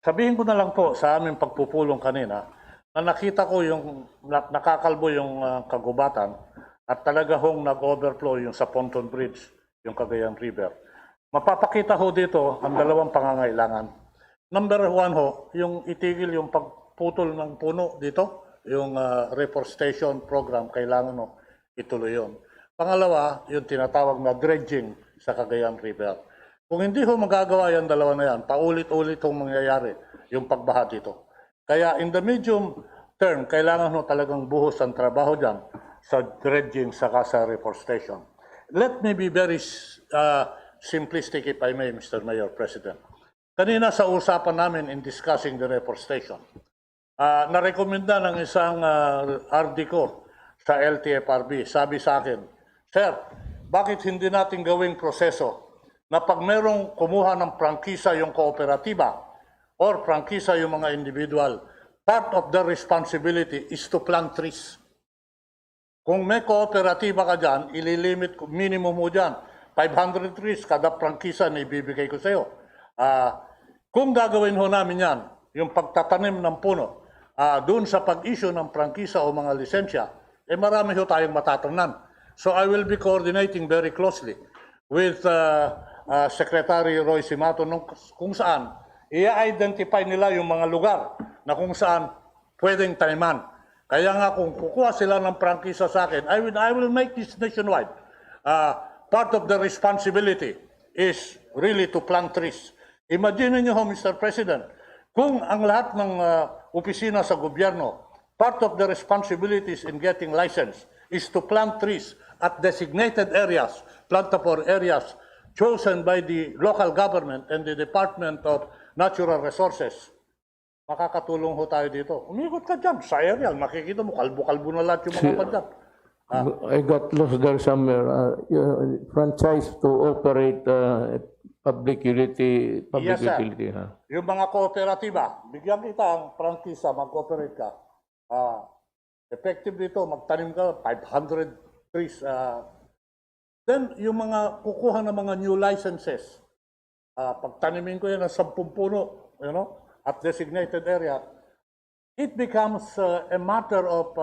Sabihin ko na lang po sa aming pagpupulong kanina na nakita ko yung nakakalbo yung kagubatan at talaga hong nag-overflow yung sa Ponton Bridge, yung Cagayan River. Mapapakita ho dito ang 2 pangangailangan. Number 1 ho, yung itigil yung pagputol ng puno dito, yung reforestation program, kailangan ho ituloy yun. Pangalawa, yung tinatawag na dredging sa Cagayan River. Kung hindi ho magagawa yung 2 na yan, paulit-ulit hong mangyayari yung pagbaha dito. Kaya in the medium term, kailangan ho talagang buhos ang trabaho dyan sa dredging saka sa reforestation. Let me be very simplistic if I may, Mr. Mayor, President. Kanina sa usapan namin in discussing the reforestation, narekomenda ng isang RD ko sa LTFRB, sabi sa akin, Sir, bakit hindi natin gawing proseso na pag merong kumuha ng prangkisa yung kooperatiba or prangkisa yung mga individual, part of the responsibility is to plant trees. Kung may kooperatiba ka dyan, ililimit ko, minimum mo dyan, 500 trees kada prangkisa na ibibigay ko sa iyo. Kung gagawin ho namin yan, yung pagtatanim ng puno, doon sa pag-issue ng prangkisa o mga lisensya, marami ho tayong matatangnan. So I will be coordinating very closely with Secretary Roy Simato kung saan i-identify nila yung mga lugar na kung saan pwedeng taniman. Kaya nga kung kukuha sila ng prangkisa sa akin, I will make this nationwide. Part of the responsibility is really to plant trees. Imagine niyo ho, Mr. President, kung ang lahat ng opisina sa gobyerno, part of the responsibilities in getting license is to plant trees at designated areas, plantable areas chosen by the local government and the Department of Natural Resources. Makakatulong ho tayo dito. Umikot ka dyan sa aerial, makikita mo, kalbo-kalbo na lahat yung mga padyan. I got lost there somewhere. Franchise to operate public utility. Yes, sir. Yung mga kooperatiba, bigyan kita ang prangkisa, mag-cooperate ka. Effective dito, magtanim ka, 500 trees. Then, yung mga kukuha ng mga new licenses, pagtanimin ko yan ng 10 puno, at designated area, it becomes a matter of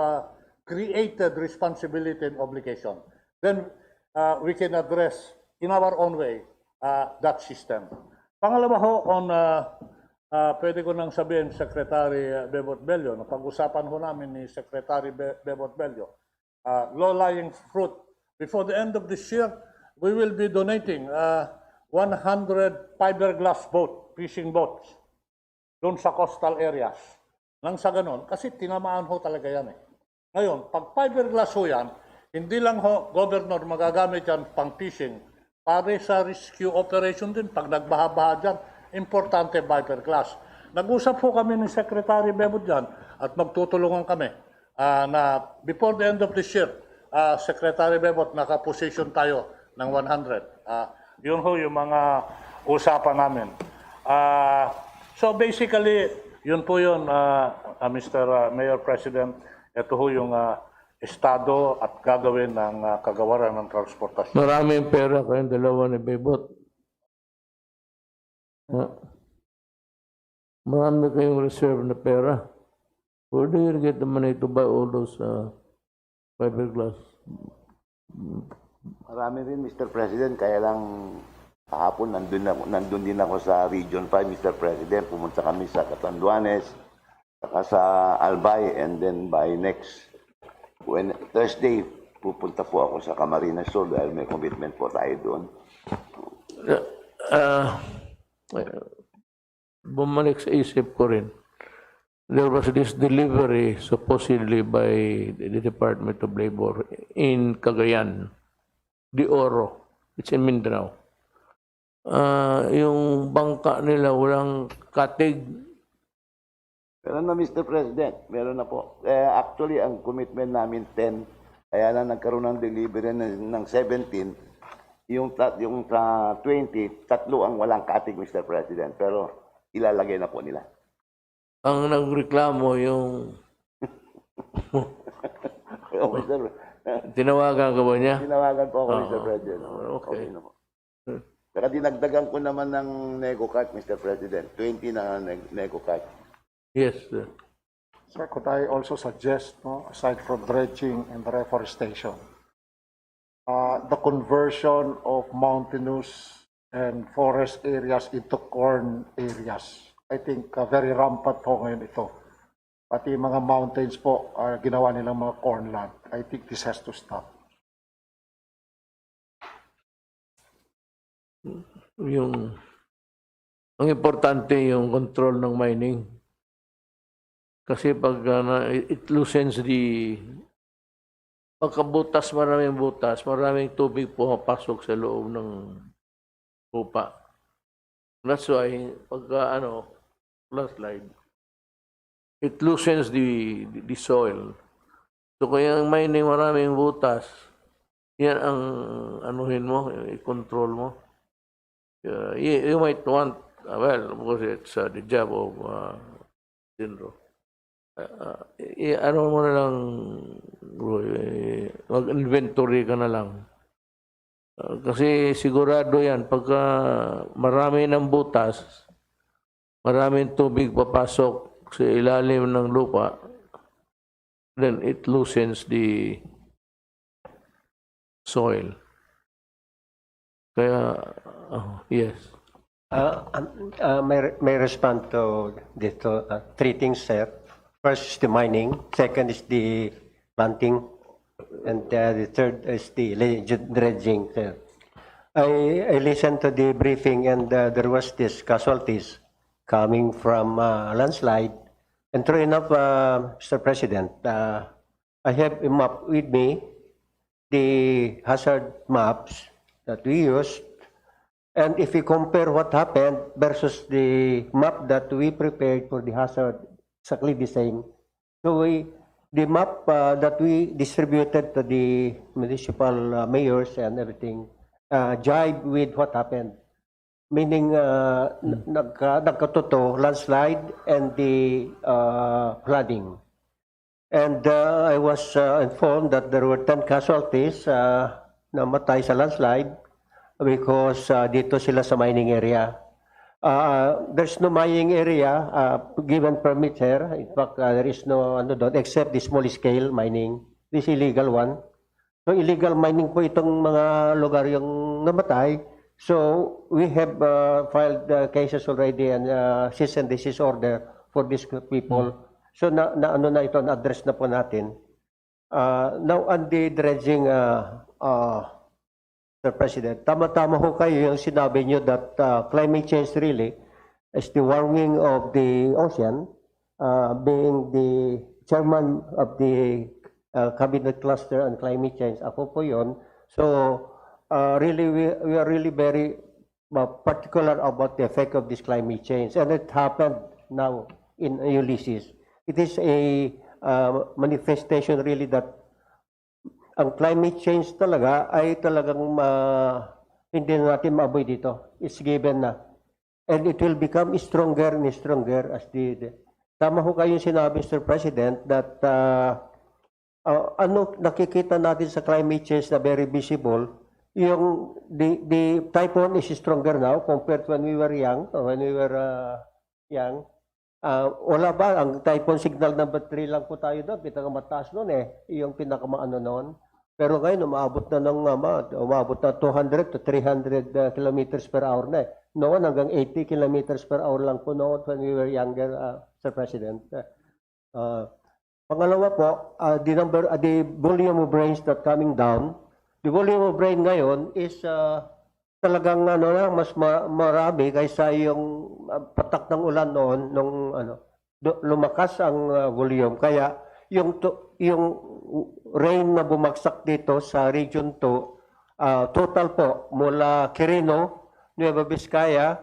created responsibility and obligation. Then we can address in our own way that system. Pangalawa ho, pwede ko nang sabihin, Secretary Bebot Bello, na pag-usapan ho namin ni Secretary Bebot Bello, low-lying fruit. Before the end of this year, we will be donating 100 fiberglass fishing boats doon sa coastal areas. Nang sa ganon, kasi tinamaan ho talaga yan eh. Ngayon, pag fiberglass ho yan, hindi lang ho, Governor, magagamit yan pang fishing, pare sa rescue operation din, pag nagbaha-baha dyan, importante fiberglass. Nag-usap ho kami ni Secretary Bebot dyan at magtutulungan kami na before the end of this year, Secretary Bebot, nakaposition tayo ng 100. Yun ho yung mga usapan namin. So basically, yun po yun, Mr. Mayor President, ito ho yung estado at gagawin ng kagawaran ng transportasyon. Maraming pera kayong dalawa ni Bebot. Marami kayong reserve na pera. Where do you get the money to buy all those fiberglass? Marami rin, Mr. President, kaya lang kahapon nandun din ako sa Region 5, Mr. President. Pumunta kami sa Catanduanes, saka sa Albay, and then by next Thursday, pupunta po ako sa Camarines Sur dahil may commitment po tayo doon. Bumalik sa isip ko rin. there was this delivery supposedly by the Department of Labor in Cagayan de Oro. It's in Mindanao. Yung bangka nila walang katig. Meron na, Mr. President. Meron na po. Actually, ang commitment namin 10, kaya na nagkaroon ng delivery ng 17. Yung 20, tatlo ang walang katig, Mr. President. Pero ilalagay na po nila. Ang nagreklamo yung... Tinawagan ka ba niya? Tinawagan po ako, Mr. President. Okay. Na po. Pero dinagdagan ko naman ng nego cart, Mr. President. 20 na nego cart. Yes, sir. Sir, could I also suggest, aside from dredging and reforestation, the conversion of mountainous and forest areas into corn areas? I think very rampant po ngayon ito. Pati mga mountains po, ginawa nilang mga corn land. I think this has to stop. Ang importante yung control ng mining. Kasi pag it loosens pagkabutas, maraming tubig pumapasok sa loob ng lupa. That's why pagka landslide, it loosens the soil. So kaya ang mining maraming butas, yan ang anuhin mo, i-control mo. You might want, because it's the job of Sinro. Ano mo na lang, mag-inventory ka na lang. Kasi sigurado yan, pagka marami ng butas, maraming tubig papasok sa ilalim ng lupa, then it loosens the soil. Kaya, yes. May respond to dito. Three things, sir. First is the mining. Second is the planting. And the third is the dredging, sir. I listened to the briefing and there was this casualties coming from landslide. And true enough, Mr. President, I have a map with me, the hazard maps that we used. And if we compare what happened versus the map that we prepared for the hazard, exactly the same. So the map that we distributed to the municipal mayors and everything jive with what happened. Meaning nagkatotoo, landslide and the flooding. And I was informed that there were 10 casualties namatay sa landslide because dito sila sa mining area. There's no mining area given permit here. In fact, there is no except the small scale mining. This illegal one. So illegal mining po itong mga lugar yung namatay. So we have filed cases already and cease and desist order for these people. So na ito, na-address na po natin. Now on the dredging, Mr. President, tama-tama ho kayo yung sinabi nyo that climate change really is the warming of the ocean. Being the chairman of the cabinet cluster on climate change, ako po yun. So really, we are really very particular about the effect of this climate change. And it happened now in Ulysses. It is a manifestation really that ang climate change talaga ay talagang hindi natin ma-avoid dito. It's given na. And it will become stronger and stronger as tama ho kayong sinabi, Mr. President, that nakikita natin sa climate change na very visible, yung the typhoon is stronger now compared to when we were young, young. Wala ba? Ang typhoon signal number 3 lang po tayo doon. Pinakamataas noon yung pinakamaano noon. Pero ngayon, umabot na 200 to 300 kilometers per hour na Noon hanggang 80 kilometers per hour lang po noon when we were younger, Sir President. Pangalawa po, the volume of rains that coming down. The volume of rain ngayon is talagang mas marami kaysa yung patak ng ulan noon lumakas ang volume. Kaya yung rain na bumagsak dito sa Region 2, total po mula Quirino, Nueva Vizcaya,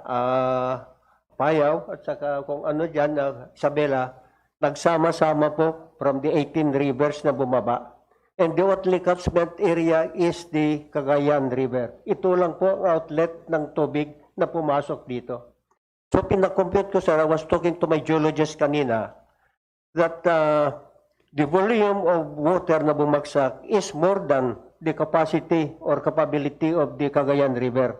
Payao, at saka kung ano dyan, Isabela, nagsama-sama po from the 18 rivers na bumaba. And the only catchment area is the Cagayan River. Ito lang po ang outlet ng tubig na pumasok dito. So pinakompute ko, sir, I was talking to my geologist kanina, that the volume of water na bumagsak is more than the capacity or capability of the Cagayan River.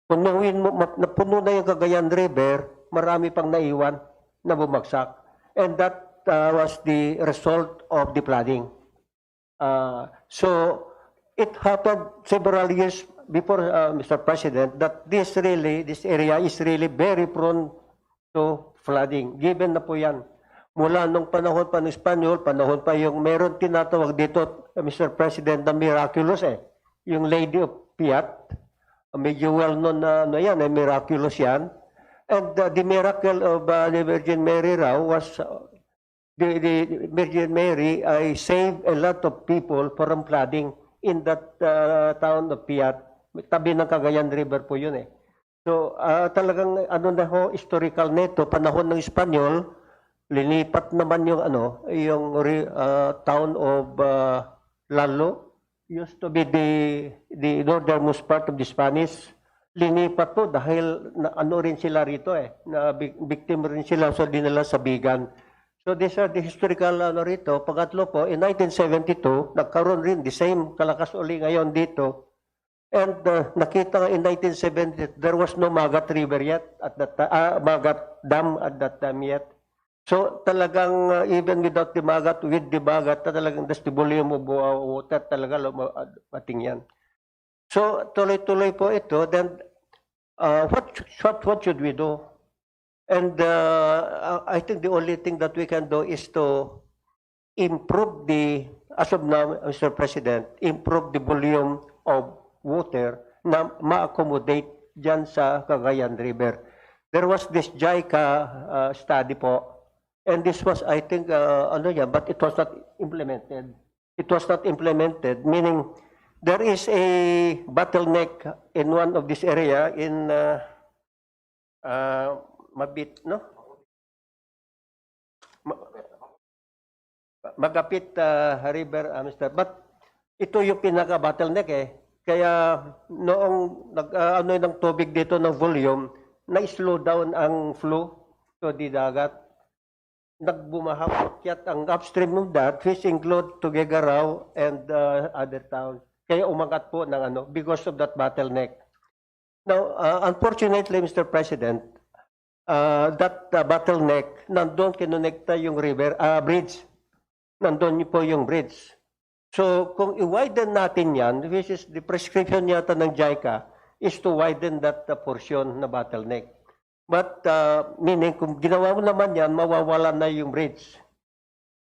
Punuin mo, napuno na yung Cagayan River, marami pang naiwan na bumagsak. And that was the result of the flooding. So it happened several years before, Mr. President, that this area is really very prone to flooding. Given na po yan. Mula nung panahon pa ng Espanyol, panahon pa yung meron tinatawag dito, Mr. President, na miraculous yung Lady of Piat. Medyo well-known na yan, miraculous yan. And the miracle of the Virgin Mary raw was, the Virgin Mary saved a lot of people from flooding in that town of Piat. Tabi ng Cagayan River po yun So talagang historical nito, panahon ng Espanyol, linipat naman yung town of Lalo, used to be the northernmost part of the Spanish. Linipat po dahil rin sila rito na victim rin sila, so dinala sa Bigan. So these are the historical rito. Pangatlo po, in 1972, nagkaroon rin the same kalakas uli ngayon dito. And nakita nga in 1970, there was no Magat River yet at that Magat Dam at that time yet. So talagang even without the Magat, with the Magat, talagang the volume of water talaga lumating yan. So tuloy-tuloy po ito. Then what should we do? And I think the only thing that we can do is to improve as of now, Mr. President, improve the volume of water na ma-accommodate dyan sa Cagayan River. There was this JICA study po. And this was, I think, but it was not implemented. It was not implemented, meaning there is a bottleneck in one of this area in Mabit, no? Magapit River, Mr. But ito yung pinaka-bottleneck Kaya noong ng tubig dito ng volume, na-slow down ang flow to the dagat. Nagbumahakyat ang upstream of that, which include Tuguegarao and other towns. Kaya umangat po ng because of that bottleneck. Now, unfortunately, Mr. President, that bottleneck, nandun kinonekta yung bridge. Nandun po yung bridge. So, kung i-widen natin yan, which is the prescription yata ng JICA, is to widen that portion na bottleneck. But meaning, kung ginawa mo naman yan, mawawala na yung bridge.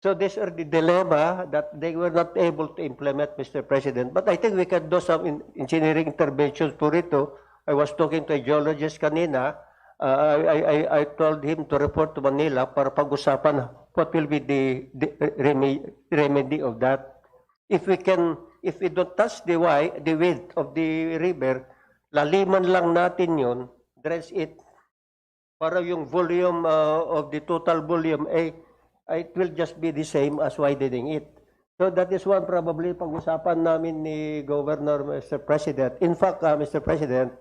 So these are the dilemma that they were not able to implement, Mr. President. But I think we can do some engineering interventions for ito. I was talking to a geologist kanina. I told him to report to Manila para pag-usapan what will be the remedy of that. If we don't touch the width of the river, laliman lang natin yun, dredge it, para yung volume of the total volume, it will just be the same as widening it. So that is one probably pag-usapan namin ni Governor, Mr. President. In fact, Mr. President,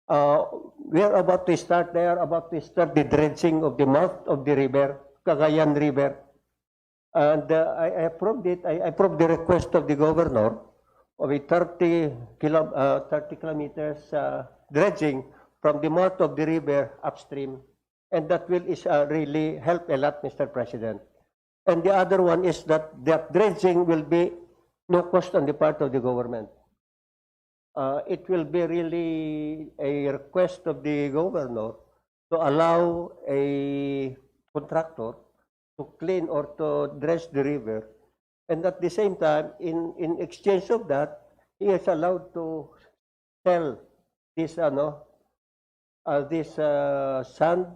they are about to start the dredging of the mouth of the river, Cagayan River. And I approved it. I approved the request of the governor of a 30 kilometers dredging from the mouth of the river upstream. And that will really help a lot, Mr. President. And the other one is that dredging will be no cost on the part of the government. It will be really a request of the governor to allow a contractor to clean or to dredge the river. And at the same time, in exchange of that, he is allowed to sell this sand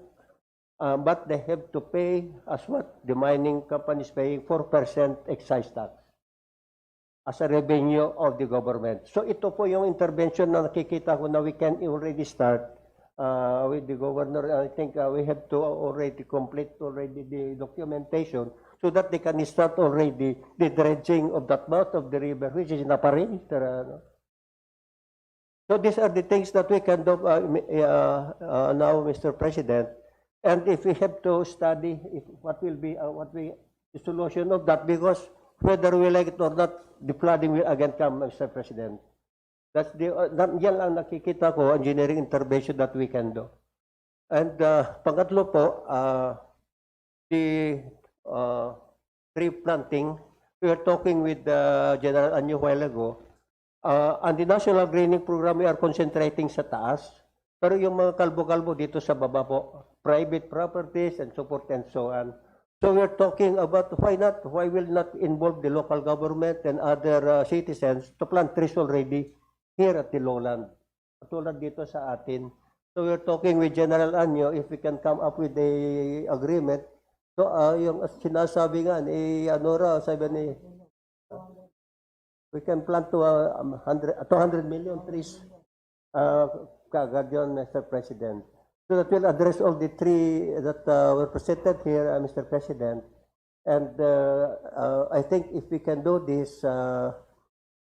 but they have to pay as what the mining company is paying 4% excise tax as a revenue of the government. So ito po yung intervention na nakikita ko na we can already start with the governor. I think we have to already complete already the documentation so that they can start already the dredging of that mouth of the river, which is Naparin. So these are the things that we can do now, Mr. President. And if we have to study what will be the solution of that, because whether we like it or not, the flooding will again come, Mr. President. That's yan lang nakikita ko, engineering intervention that we can do. And pangatlo po, the tree planting, we were talking with General Anyo a while ago. On the National Greening Program, we are concentrating sa taas, pero yung mga kalbo-kalbo dito sa baba po, private properties and so forth and so on. So we're talking about why will not involve the local government and other citizens to plant trees already here at the lowland, tulad dito sa atin. So we're talking with General Anyo if we can come up with a agreement. So yung sinasabi nga ni sabi ni we can plant to 200 million trees kagad yun, Mr. President. So that will address all the three that were presented here, Mr. President. And I think if we can do this,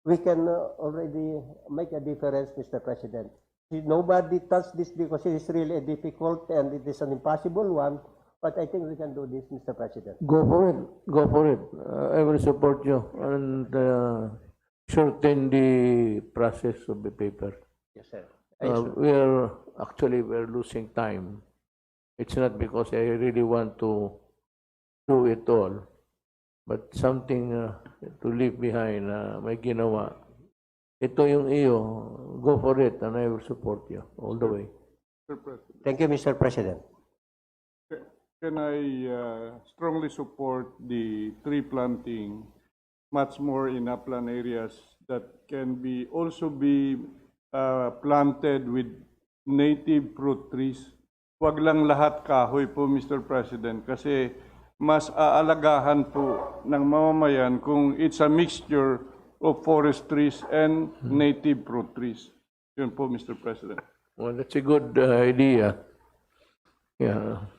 we can already make a difference, Mr. President. Nobody touched this because it is really a difficult and it is an impossible one. But I think we can do this, Mr. President. Go for it. Go for it. I will support you and shorten the process of the paper. Yes, sir. We're losing time. It's not because I really want to do it all, but something to leave behind. May ginawa. Ito yung iyo. Go for it, and I will support you all the way. Thank you, Mr. President. Can I strongly support the tree planting much more in upland areas that can also be planted with native fruit trees. Huwag lang lahat kahoy po, Mr. President, kasi mas aalagahan po ng mamamayan kung it's a mixture of forest trees and native fruit trees. Yun po, Mr. President. Well, that's a good idea. Yeah.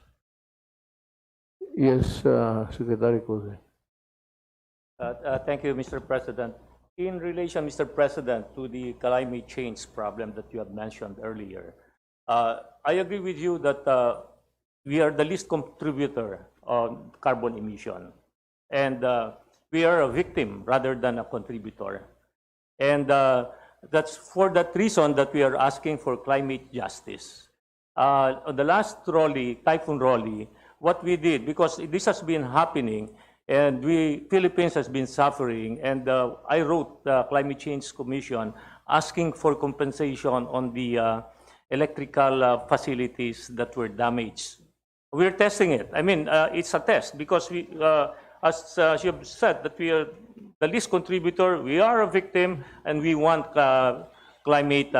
Yes, Secretary Jose. Thank you, Mr. President. In relation, Mr. President, to the climate change problem that you have mentioned earlier, I agree with you that we are the least contributor on carbon emission. And we are a victim rather than a contributor. And that's for that reason that we are asking for climate justice. On the last Typhoon Rolly, what we did, because this has been happening, and Philippines has been suffering, and I wrote the Climate Change Commission asking for compensation on the electrical facilities that were damaged. We're testing it. I mean, it's a test because we, as you have said, that we are the least contributor, we are a victim, and we want climate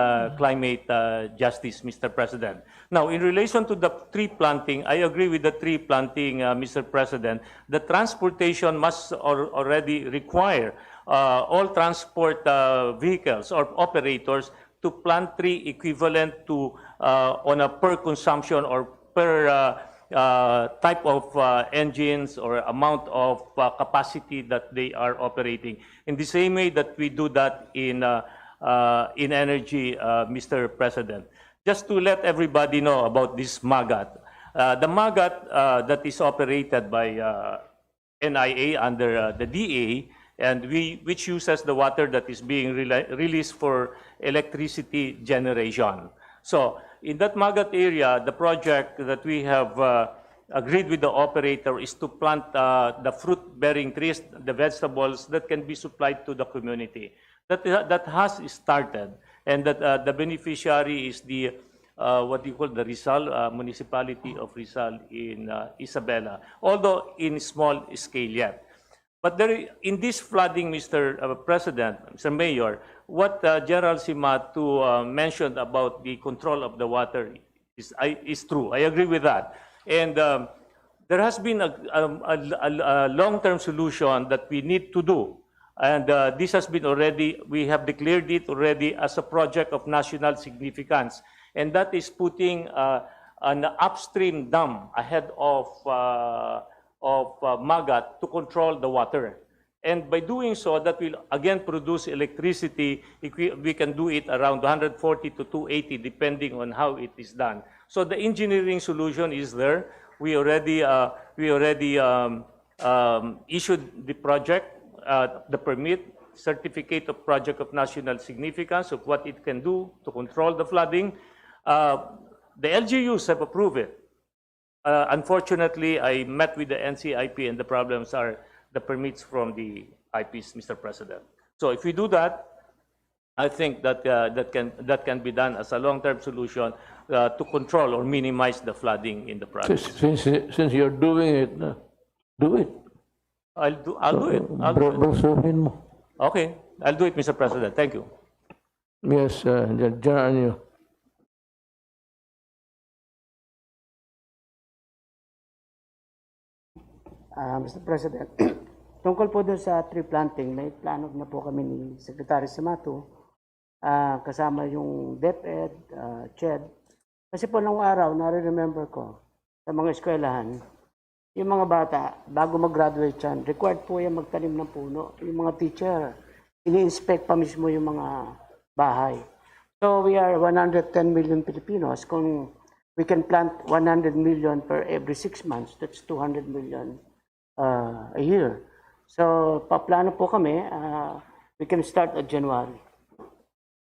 justice, Mr. President. Now, in relation to the tree planting, I agree with the tree planting, Mr. President. The transportation must already require all transport vehicles or operators to plant tree equivalent to on a per consumption or per type of engines or amount of capacity that they are operating. In the same way that we do that in energy, Mr. President. Just to let everybody know about this MAGAT. The MAGAT that is operated by NIA under the DA, and which uses the water that is being released for electricity generation. So in that MAGAT area, the project that we have agreed with the operator is to plant the fruit-bearing trees, the vegetables that can be supplied to the community. That has started, and that the beneficiary is the what you call the Rizal municipality of Rizal in Isabela, although in small scale yet. But there, in this flooding, Mr. President, Mr. Mayor, what General Simatu mentioned about the control of the water is true. I agree with that. And there has been a long-term solution that we need to do. And this has been already, we have declared it already as a project of national significance. And that is putting an upstream dam ahead of Magat to control the water. And by doing so, that will again produce electricity. If we can do it around 140 to 280, depending on how it is done. So the engineering solution is there. We already issued the project, the permit, certificate of project of national significance of what it can do to control the flooding. The LGUs have approved it. Unfortunately, I met with the NCIP, and the problems are the permits from the IPs, Mr. President. So if we do that, I think that that can be done as a long-term solution to control or minimize the flooding in the province. Since you're doing it, do it. I'll do it. Brasuhin mo. Okay, I'll do it, Mr. President. Thank you. Yes, dyan nyo. Mr. President, tungkol po doon sa tree planting, may plano na po kami ni Secretary Simato, kasama yung DepEd, CHED. Kasi po nung araw, nare-remember ko, sa mga eskwelahan, yung mga bata, bago mag-graduate yan, required po yan magtanim ng puno. Yung mga teacher, ini-inspect pa mismo yung mga bahay. So we are 110 million Filipinos. Kung we can plant 100 million per every 6 months, that's 200 million a year. So, paplano po kami, we can start at January.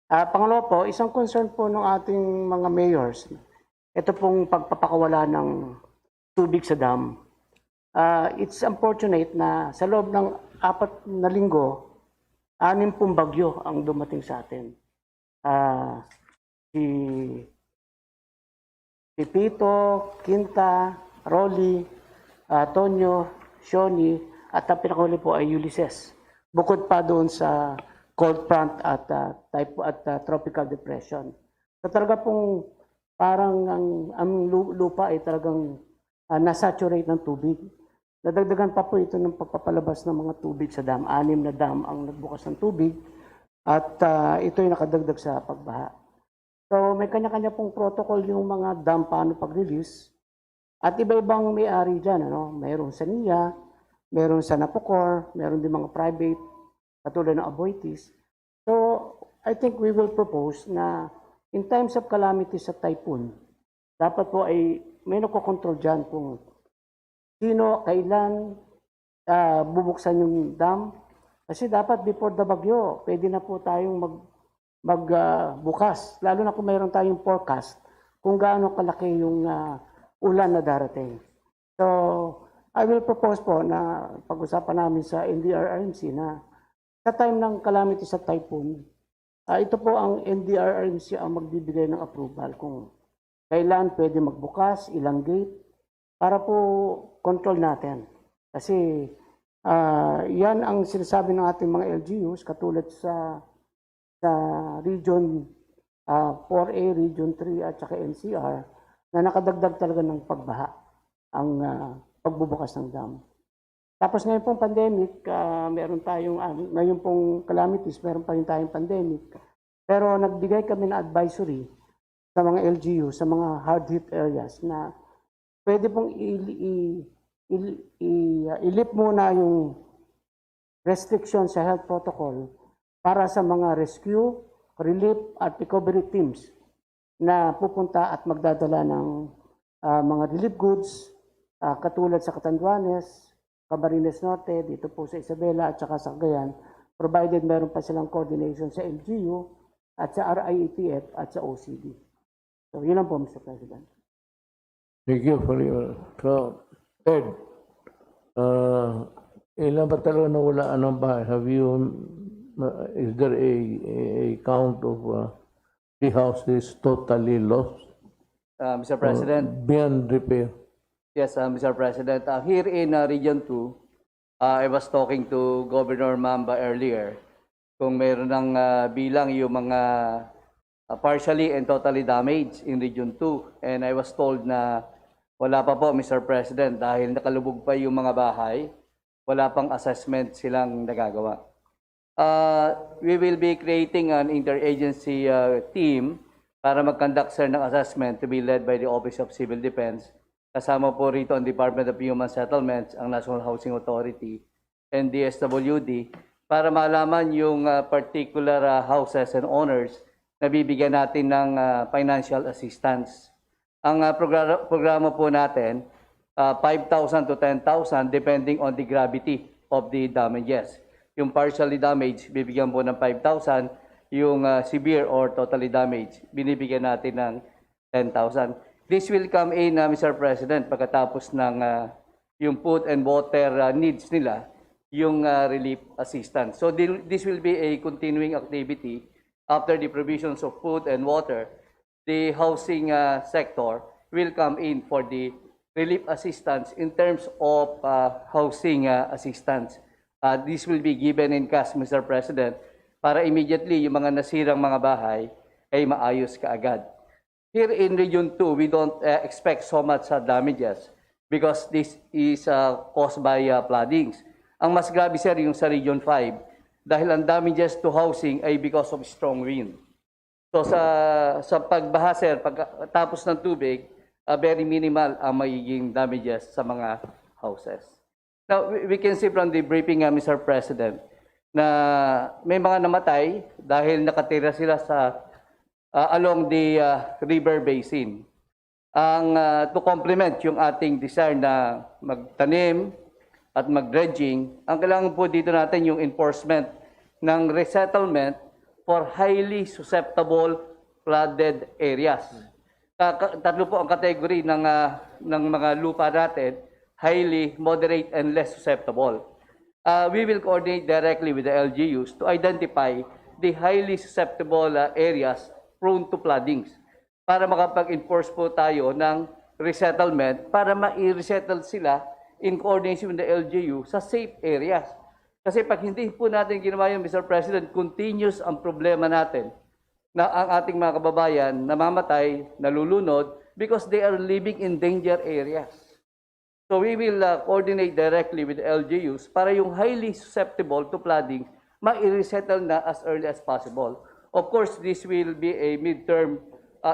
Pangalawa po, isang concern po ng ating mga mayors, ito pong pagpapakawala ng tubig sa dam. It's unfortunate na sa loob ng 4 na linggo, 6 pong bagyo ang dumating sa atin. Si Pipito, Quinta, Rolly, Tonyo, Shoni, at ang pinakahuli po ay Ulysses. Bukod pa doon sa cold front at tropical depression. So talaga pong parang ang lupa ay talagang nasaturate ng tubig. Nadagdagan pa po ito ng pagpapalabas ng mga tubig sa dam. 6 na dam ang nagbukas ng tubig at ito ay nakadagdag sa pagbaha. So may kanya-kanya pong protocol yung mga dam paano pag-release. At iba-ibang may-ari dyan. Mayroon sa NIA, mayroon sa Napocor, mayroon din mga private, katulad ng Aboitiz. So, I think we will propose na in times of calamity sa typhoon, dapat po ay may nagkocontrol dyan kung sino, kailan bubuksan yung dam. Kasi dapat before the bagyo, pwede na po tayong magbukas. Lalo na kung mayroon tayong forecast kung gaano kalaki yung ulan na darating. So, I will propose po na pag-usapan namin sa NDRRMC na sa time ng calamity sa typhoon, ito po ang NDRRMC ang magbibigay ng approval kung kailan pwede magbukas, ilang gate, para po control natin. Kasi yan ang sinasabi ng ating mga LGUs, katulad sa Region 4A, Region 3 at saka NCR, na nakadagdag talaga ng pagbaha ang pagbubukas ng dam. Tapos ngayon pong pandemic, meron tayong, ngayon pong calamities, meron pa rin tayong pandemic. Pero nagbigay kami ng advisory sa mga LGU, sa mga hard-hit areas na pwede pong ilip muna yung restriction sa health protocol para sa mga rescue, relief at recovery teams na pupunta at magdadala ng mga relief goods, katulad sa Catanduanes, Camarines Norte, dito po sa Isabela at saka sa Cagayan, provided meron pa silang coordination sa LGU at sa RIETF at sa OCD. So, yun lang po, Mr. President. Thank you for your... So, Ed, ilan ba talaga nawala ng bahay? Have you... is there a count of the houses totally lost? Mr. President. Beyond repair. Yes, Mr. President. Here in Region 2, I was talking to Governor Mamba earlier kung mayroon ng bilang yung mga partially and totally damaged in Region 2. And I was told na Wala pa po, Mr. President, dahil nakalubog pa yung mga bahay, wala pang assessment silang nagagawa. We will be creating an interagency team para mag-conduct sir ng assessment to be led by the Office of Civil Defense. Kasama po rito ang Department of Human Settlements, ang National Housing Authority, and DSWD para malaman yung particular houses and owners na bibigyan natin ng financial assistance. Ang programa po natin, 5,000 to 10,000 depending on the gravity of the damages. Yung partially damaged, bibigyan po ng 5,000. Yung severe or totally damaged, binibigyan natin ng 10,000. This will come in, Mr. President, pagkatapos ng yung food and water needs nila, yung relief assistance. So this will be a continuing activity. After the provisions of food and water, the housing sector will come in for the relief assistance in terms of housing assistance. This will be given in cash, Mr. President, para immediately yung mga nasirang mga bahay ay maayos kaagad. Here in Region 2, we don't expect so much damages because this is caused by floodings. Ang mas grabe sir yung sa Region 5 dahil ang damages to housing ay because of strong wind. So sa pagbaha sir, pagkatapos ng tubig, very minimal ang magiging damages sa mga houses. Now, we can see from the briefing, Mr. President, na may mga namatay dahil nakatira sila sa along the river basin. To complement yung ating desire na magtanim at mag-dredging, ang kailangan po dito natin yung enforcement ng resettlement for highly susceptible flooded areas. Tatlo po ang category ng mga lupa natin, highly, moderate, and less susceptible. We will coordinate directly with the LGUs to identify the highly susceptible areas prone to floodings para makapag-enforce po tayo ng resettlement para ma-resettle sila in coordination with the LGU sa safe areas. Kasi pag hindi po natin ginawa yun, Mr. President, continuous ang problema natin na ang ating mga kababayan namamatay, nalulunod because they are living in danger areas. So we will coordinate directly with the LGUs para yung highly susceptible to flooding ma-resettle na as early as possible. Of course, this will be a midterm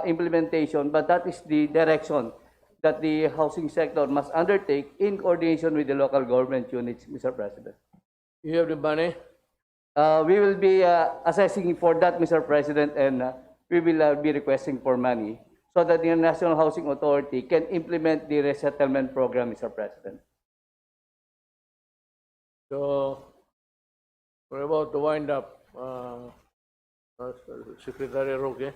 implementation, but that is the direction that the housing sector must undertake in coordination with the local government units, Mr. President. You have the money? We will be assessing for that, Mr. President, and we will be requesting for money so that the National Housing Authority can implement the resettlement program, Mr. President. So, we're about to wind up. Secretary Roque.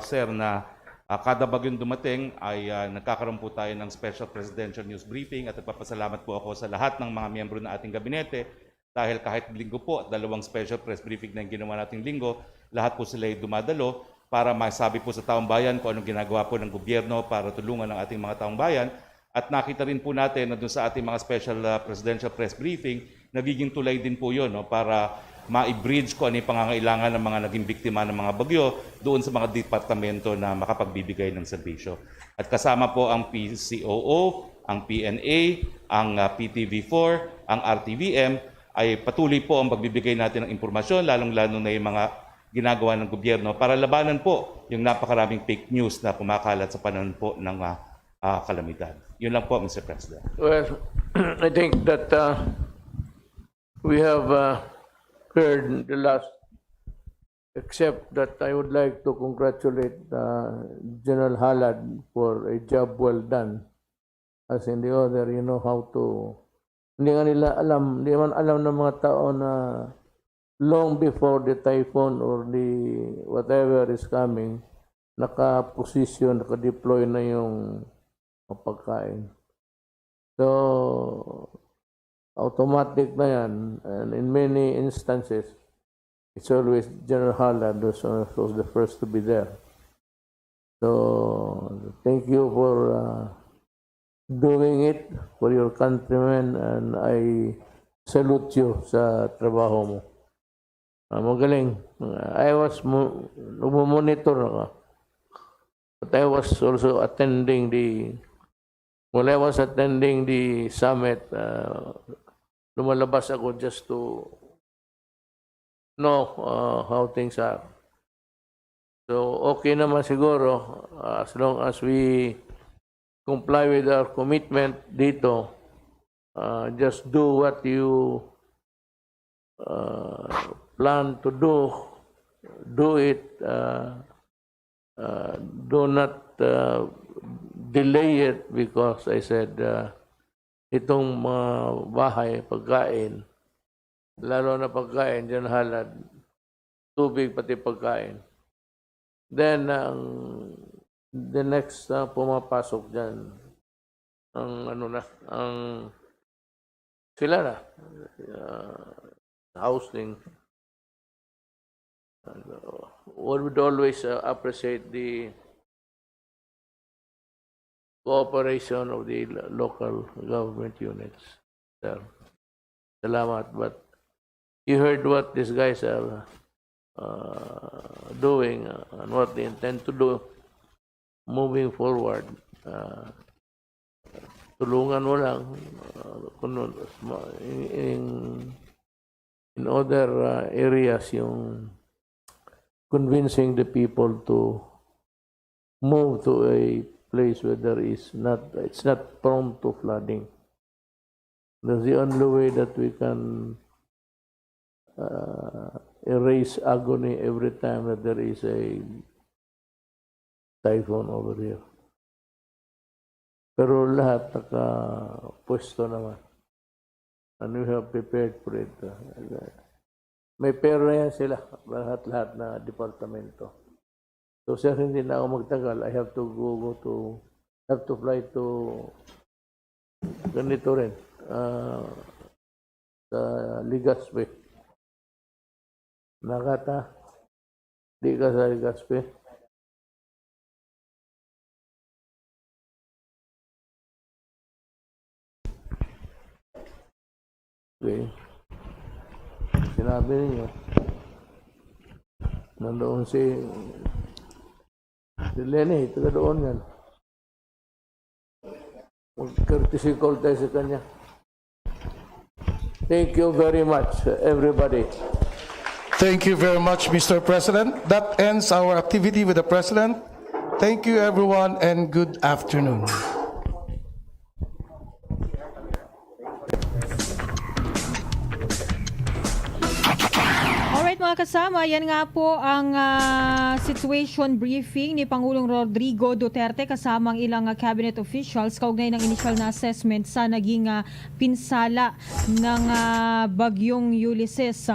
Sir, na kada bagyong dumating ay nagkakaroon po tayo ng special presidential news briefing at nagpapasalamat po ako sa lahat ng mga miyembro ng ating gabinete dahil kahit linggo po, 2 special press briefing na yung ginawa nating linggo, lahat po sila ay dumadalo para masabi po sa taong bayan kung anong ginagawa po ng gobyerno para tulungan ang ating mga taong bayan. At nakita rin po natin na doon sa ating mga special presidential press briefing, nagiging tulay din po yun para ma-bridge ko ano yung pangangailangan ng mga naging biktima ng mga bagyo doon sa mga departamento na makapagbibigay ng serbisyo. At kasama po ang PCOO, ang PNA, ang PTV4, ang RTVM, ay patuloy po ang pagbibigay natin ng impormasyon, lalong-lalo na yung mga ginagawa ng gobyerno para labanan po yung napakaraming fake news na kumakalat sa panahon po ng kalamidad. Yun lang po, Mr. President. Well, I think that we have heard the last, except that I would like to congratulate General Halad for a job well done. As in the other, you know how to, hindi man alam ng mga tao na long before the typhoon or the whatever is coming, naka-position, naka-deploy na yung pagkain. So, automatic na yan, and in many instances, it's always General Halad was the first to be there. So, thank you for doing it for your countrymen, and I salute you sa trabaho mo. Magaling. I was monitor ako. But I was also attending while I was attending the summit, lumalabas ako just to know how things are. So, okay naman siguro as long as we comply with our commitment dito. Just do what you plan to do. Do it. Do not delay it because I said itong mga bahay, pagkain, lalo na pagkain, dyan halad, tubig pati pagkain. Then, the next pumapasok dyan, sila na, housing. We would always appreciate the cooperation of the local government units. Salamat. But you heard what these guys are doing and what they intend to do moving forward. Tulungan mo lang in other areas yung convincing the people to move to a place where it's not prone to flooding. That's the only way that we can erase agony every time that there is a typhoon over here. Pero lahat naka-pwesto naman. And we have prepared for it. May pera yan sila, lahat na departamento. So sir, hindi na ako magtagal. I have to fly to ganito rin, sa Legazpi. Nakata, di ka sa Legazpi? Okay. Sinabi ninyo, nandoon si Lenny, taga doon yan. Mag-courtesy call tayo sa kanya. Thank you very much, everybody. Thank you very much, Mr. President. That ends our activity with the President. Thank you, everyone, and good afternoon. Alright mga kasama, yan nga po ang situation briefing ni Pangulong Rodrigo Duterte kasama ang ilang cabinet officials kaugnay ng initial na assessment sa naging pinsala ng bagyong Ulysses.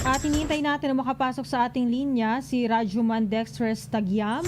At hinihintay natin na makapasok sa ating linya si Rajuman Dextres Tagyam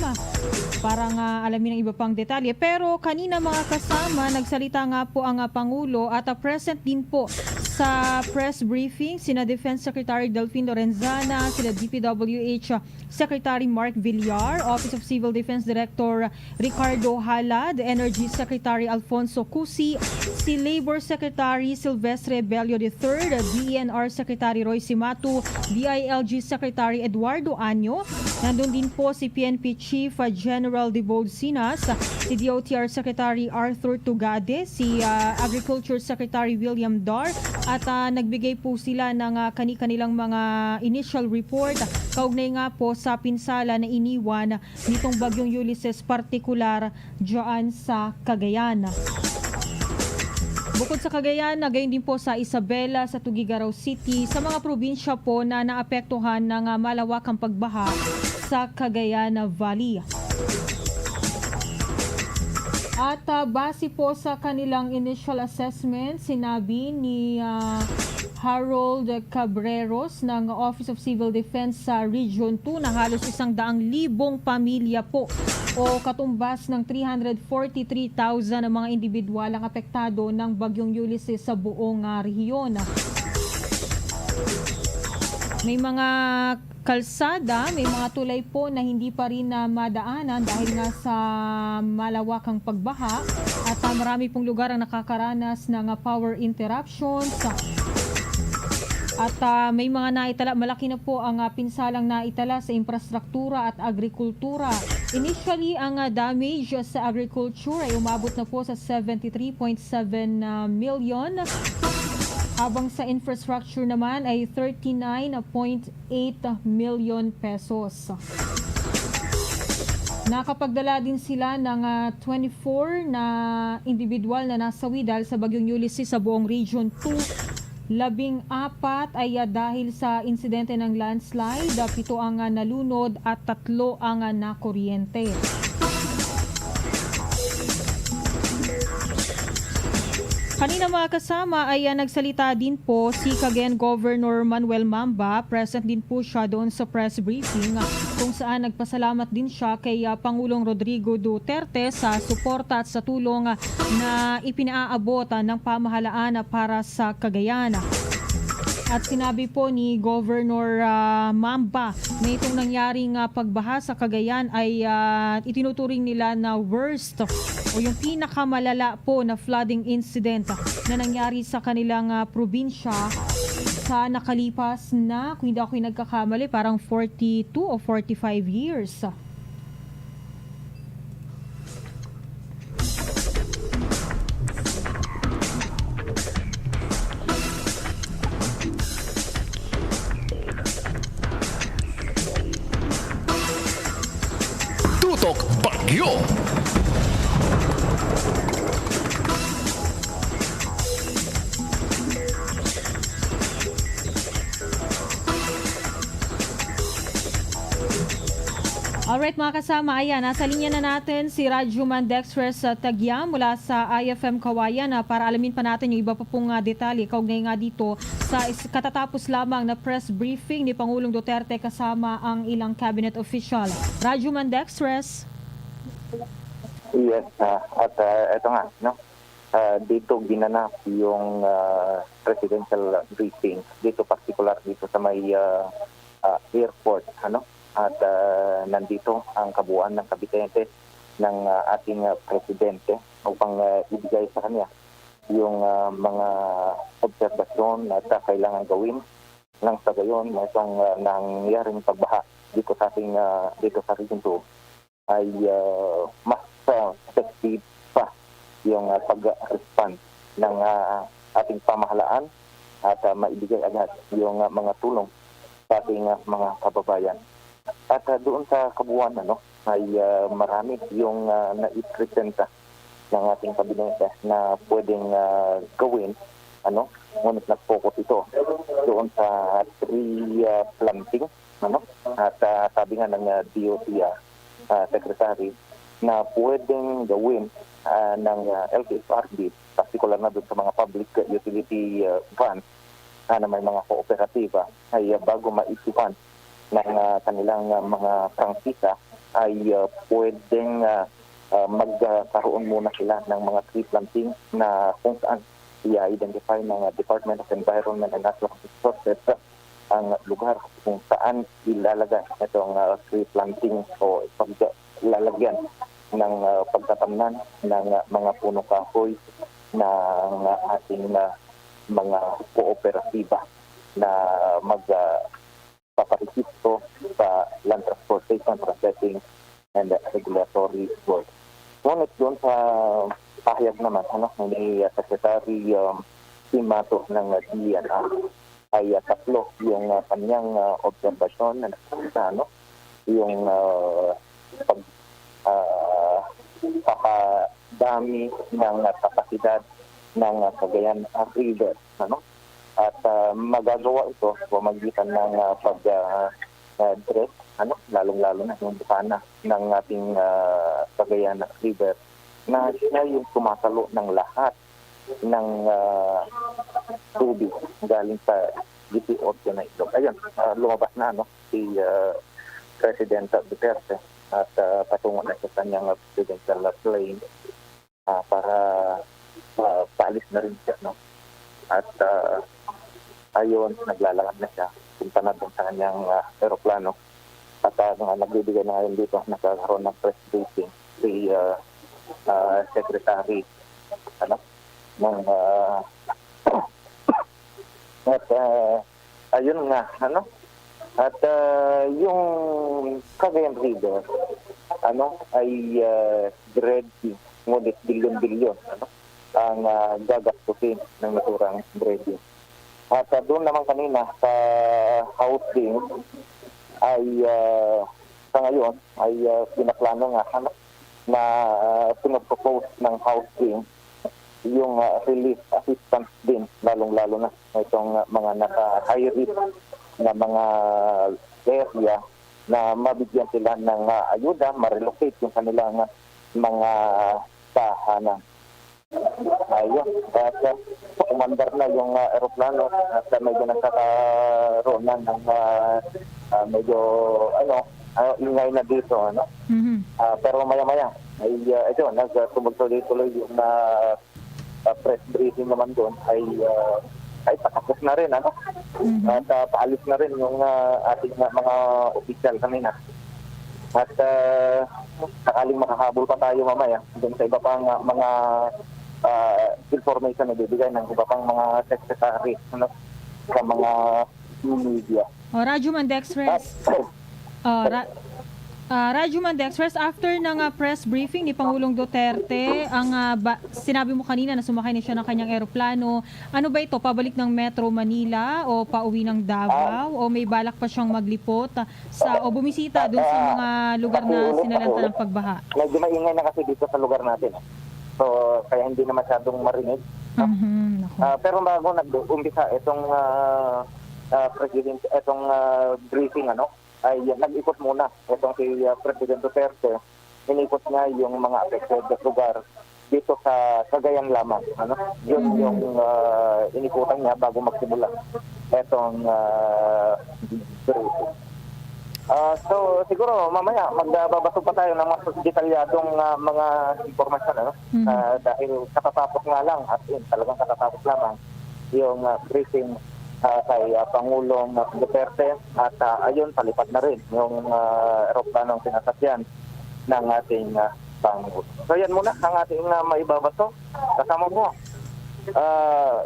para alamin ang iba pang detalye. Pero kanina mga kasama, nagsalita nga po ang Pangulo at present din po sa press briefing sina Defense Secretary Delfin Lorenzana, sina DPWH Secretary Mark Villar, Office of Civil Defense Director Ricardo Halad, Energy Secretary Alfonso Cusi, si Labor Secretary Silvestre Bello III, DENR Secretary Roy Simatu, DILG Secretary Eduardo Anyo, nandun din po si PNP Chief General Debode Sinas, si DOTR Secretary Arthur Tugade, si Agriculture Secretary William Dar, at nagbigay po sila ng kanilang mga initial report kaugnay nga po sa pinsala na iniwan nitong bagyong Ulysses, partikular dyan sa Cagayan. Bukod sa Cagayan, gayon din po sa Isabela, sa Tuguegarao City, sa mga probinsya po na naapektuhan ng malawakang pagbaha sa Cagayan Valley. At base po sa kanilang initial assessment, sinabi ni Harold Cabreros ng Office of Civil Defense sa Region 2 na halos 100,000 pamilya po o katumbas ng 343,000 ang mga individual ang apektado ng bagyong Ulysses sa buong rehiyon. May mga kalsada, may mga tulay po na hindi pa rin madaanan dahil nga sa malawakang pagbaha at marami pong lugar ang nakakaranas ng power interruptions. At may mga naitala, malaki na po ang pinsalang naitala sa infrastruktura at agrikultura. Initially, ang damage sa agriculture ay umabot na po sa 73.7 million. Habang sa infrastructure naman ay 39.8 million pesos. Nakapagdala din sila ng 24 na individual na nasawi dahil sa bagyong Ulysses sa buong Region 2. 14 ay dahil sa insidente ng landslide, 7 ang nalunod at 3 ang nakuryente. Kanina mga kasama ay nagsalita din po si Cagayan Governor Manuel Mamba. Present din po siya doon sa press briefing kung saan nagpasalamat din siya kay Pangulong Rodrigo Duterte sa suporta at sa tulong na ipinaabot ng pamahalaan para sa Cagayan. At sinabi po ni Governor Mamba na itong nangyaring pagbaha sa Cagayan ay itinuturing nila na worst o yung pinakamalala po na flooding incident na nangyari sa kanilang probinsya sa nakalipas na, kung hindi ako nagkakamali, parang 42 o 45 years. Tutok Bagyo. Alright mga kasama, ayan, nasa linya na natin si Radyo Mandextres Tagyam mula sa IFM Kawayan para alamin pa natin yung iba pa pong detalye kaugnay nga dito sa katatapos lamang na press briefing ni Pangulong Duterte kasama ang ilang cabinet official. Radyo Mandextres. Yes, at ito nga, no? Dito ginanap yung presidential briefing, dito particular dito sa may airport, ano? At nandito ang kabuuan ng kabinete ng ating presidente upang ibigay sa kanya yung mga obserbasyon na kailangan gawin nang sa gayon na itong nangyaring pagbaha dito sa ating dito sa Region 2 ay mas effective pa yung pag-respond ng ating pamahalaan at maibigay agad yung mga tulong sa ating mga kababayan. At doon sa kabuuan ay marami yung naipresenta ng ating kabinete na pwedeng gawin, ngunit nag-focus ito doon sa tree planting, at sabi nga ng DOT Secretary na pwedeng gawin ng LTFRB, particular na doon sa mga public utility funds na may mga kooperatiba ay bago maisipan ng kanilang mga prangkisa ay pwedeng magkaroon muna sila ng mga tree planting na kung saan i-identify ng Department of Environment and Natural Resources ang lugar kung saan ilalagay itong tree planting o paglalagyan ng pagtatamnan ng mga puno kahoy ng ating mga kooperatiba na paparegisto sa Land Transportation Processing and Regulatory Board. Ngunit doon sa pahayag naman ni Secretary Simato ng DNR ay tatlo yung kanyang obserbasyon na nakita, yung papadami ng kapasidad ng Cagayan River, at magagawa ito pamagitan ng pag-dress, lalong-lalo na yung bukana ng ating Cagayan River na siya yung sumasalo ng lahat ng tubig galing sa DZXL na ito. Ayun, lumabas na si President Duterte at patungo na sa kanyang presidential plane para paalis na rin siya, at ayon, naglalakad na siya, punta na doon sa kanyang aeroplano. At nagbibigay na ngayon dito, nagkakaroon ng press briefing si Secretary ng at ayun nga, ano? At yung Cagayan River, ay dredging, ngunit bilyon-bilyon, ang gagastusin ng naturang dredging. At doon naman kanina sa housing ay sa ngayon ay pinaplano nga na pinapropose ng housing yung relief assistance din, lalong-lalo na itong mga naka-high risk na mga area na mabigyan sila ng ayuda, ma-relocate yung kanilang mga tahanan. Ayun, at umandar na yung aeroplano at medyo nagkakaroon na ng medyo ingay na dito, pero maya-maya ay ito, nagtumuloy-tuloy yung press briefing naman doon ay patapos na rin, at paalis na rin yung ating mga opisyal kanina. At sakaling makahabol pa tayo mamaya doon sa iba pang mga information na bibigay ng iba pang mga secretary sa mga media. Radyo Mandexpress. Radyo Mandexpress, after ng press briefing ni Pangulong Duterte, sinabi mo kanina na sumakay na siya ng kanyang eroplano. Ano ba ito? Pabalik ng Metro Manila o pauwi ng Davao? O may balak pa siyang maglipot o bumisita doon sa mga lugar na sinalanta ng pagbaha? Medyo maingay na kasi dito sa lugar natin. So, kaya hindi na masyadong marinig. Pero bago nag-umpisa itong briefing, ay nag-ikot muna itong si President Duterte. Inikot niya yung mga affected lugar dito sa Cagayan lamang. Yun yung inikutan niya bago magsimula itong briefing. So siguro mamaya magbabasog pa tayo ng mga detalyadong mga impormasyon, dahil katatapos nga lang, at talagang katatapos lamang yung briefing kay Pangulong Duterte, at ayun, palipad na rin yung aeroplanong sinasakyan ng ating Pangulo. So yan muna ang ating maibabato. Kasama mo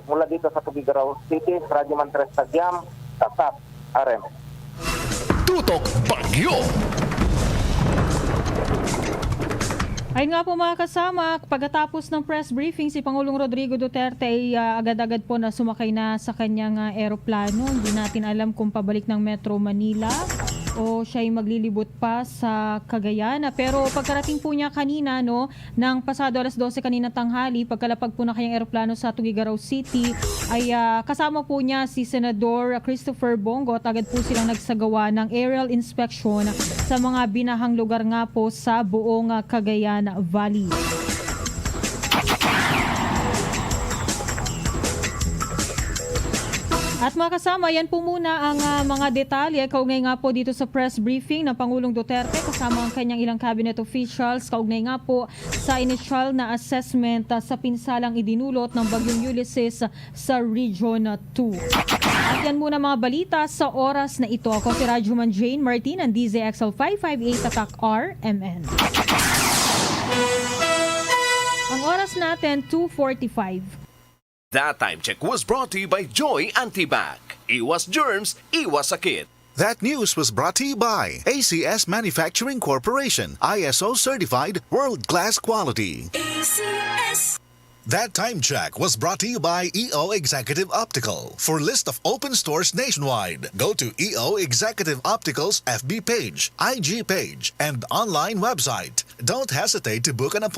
mula dito sa Tugigaraw City, Radyo Mantres Tagyam, Tatak, RM. Tutok Bagyo. Ayun nga po mga kasama, pagkatapos ng press briefing, si Pangulong Rodrigo Duterte ay agad-agad po na sumakay na sa kanyang eroplano. Hindi natin alam kung pabalik ng Metro Manila o siya ay maglilibot pa sa Cagayan. Pero pagkarating po niya kanina, ng pasado alas 12 kanina tanghali, pagkalapag po na kanyang eroplano sa Tugigaraw City, ay kasama po niya si Senador Christopher Bongo, at agad po silang nagsagawa ng aerial inspection sa mga binahang lugar nga po sa buong Cagayan Valley. At mga kasama, yan po muna ang mga detalye kaugnay nga po dito sa press briefing ng Pangulong Duterte kasama ang kanyang ilang cabinet officials kaugnay nga po sa initial na assessment sa pinsalang idinulot ng Bagyong Ulysses sa Region 2. At yan muna mga balita sa oras na ito. Ako si Radyoman Jane Martin ng DZXL 558 Tatak RMN. Ang oras natin, 2:45. That time check was brought to you by Joy Antibac. Iwas germs, iwas sakit. That news was brought to you by ACS Manufacturing Corporation, ISO certified world-class quality. ACS. That time check was brought to you by EO Executive Optical. For list of open stores nationwide, go to EO Executive Optical's FB page, IG page, and online website. Don't hesitate to book an appointment.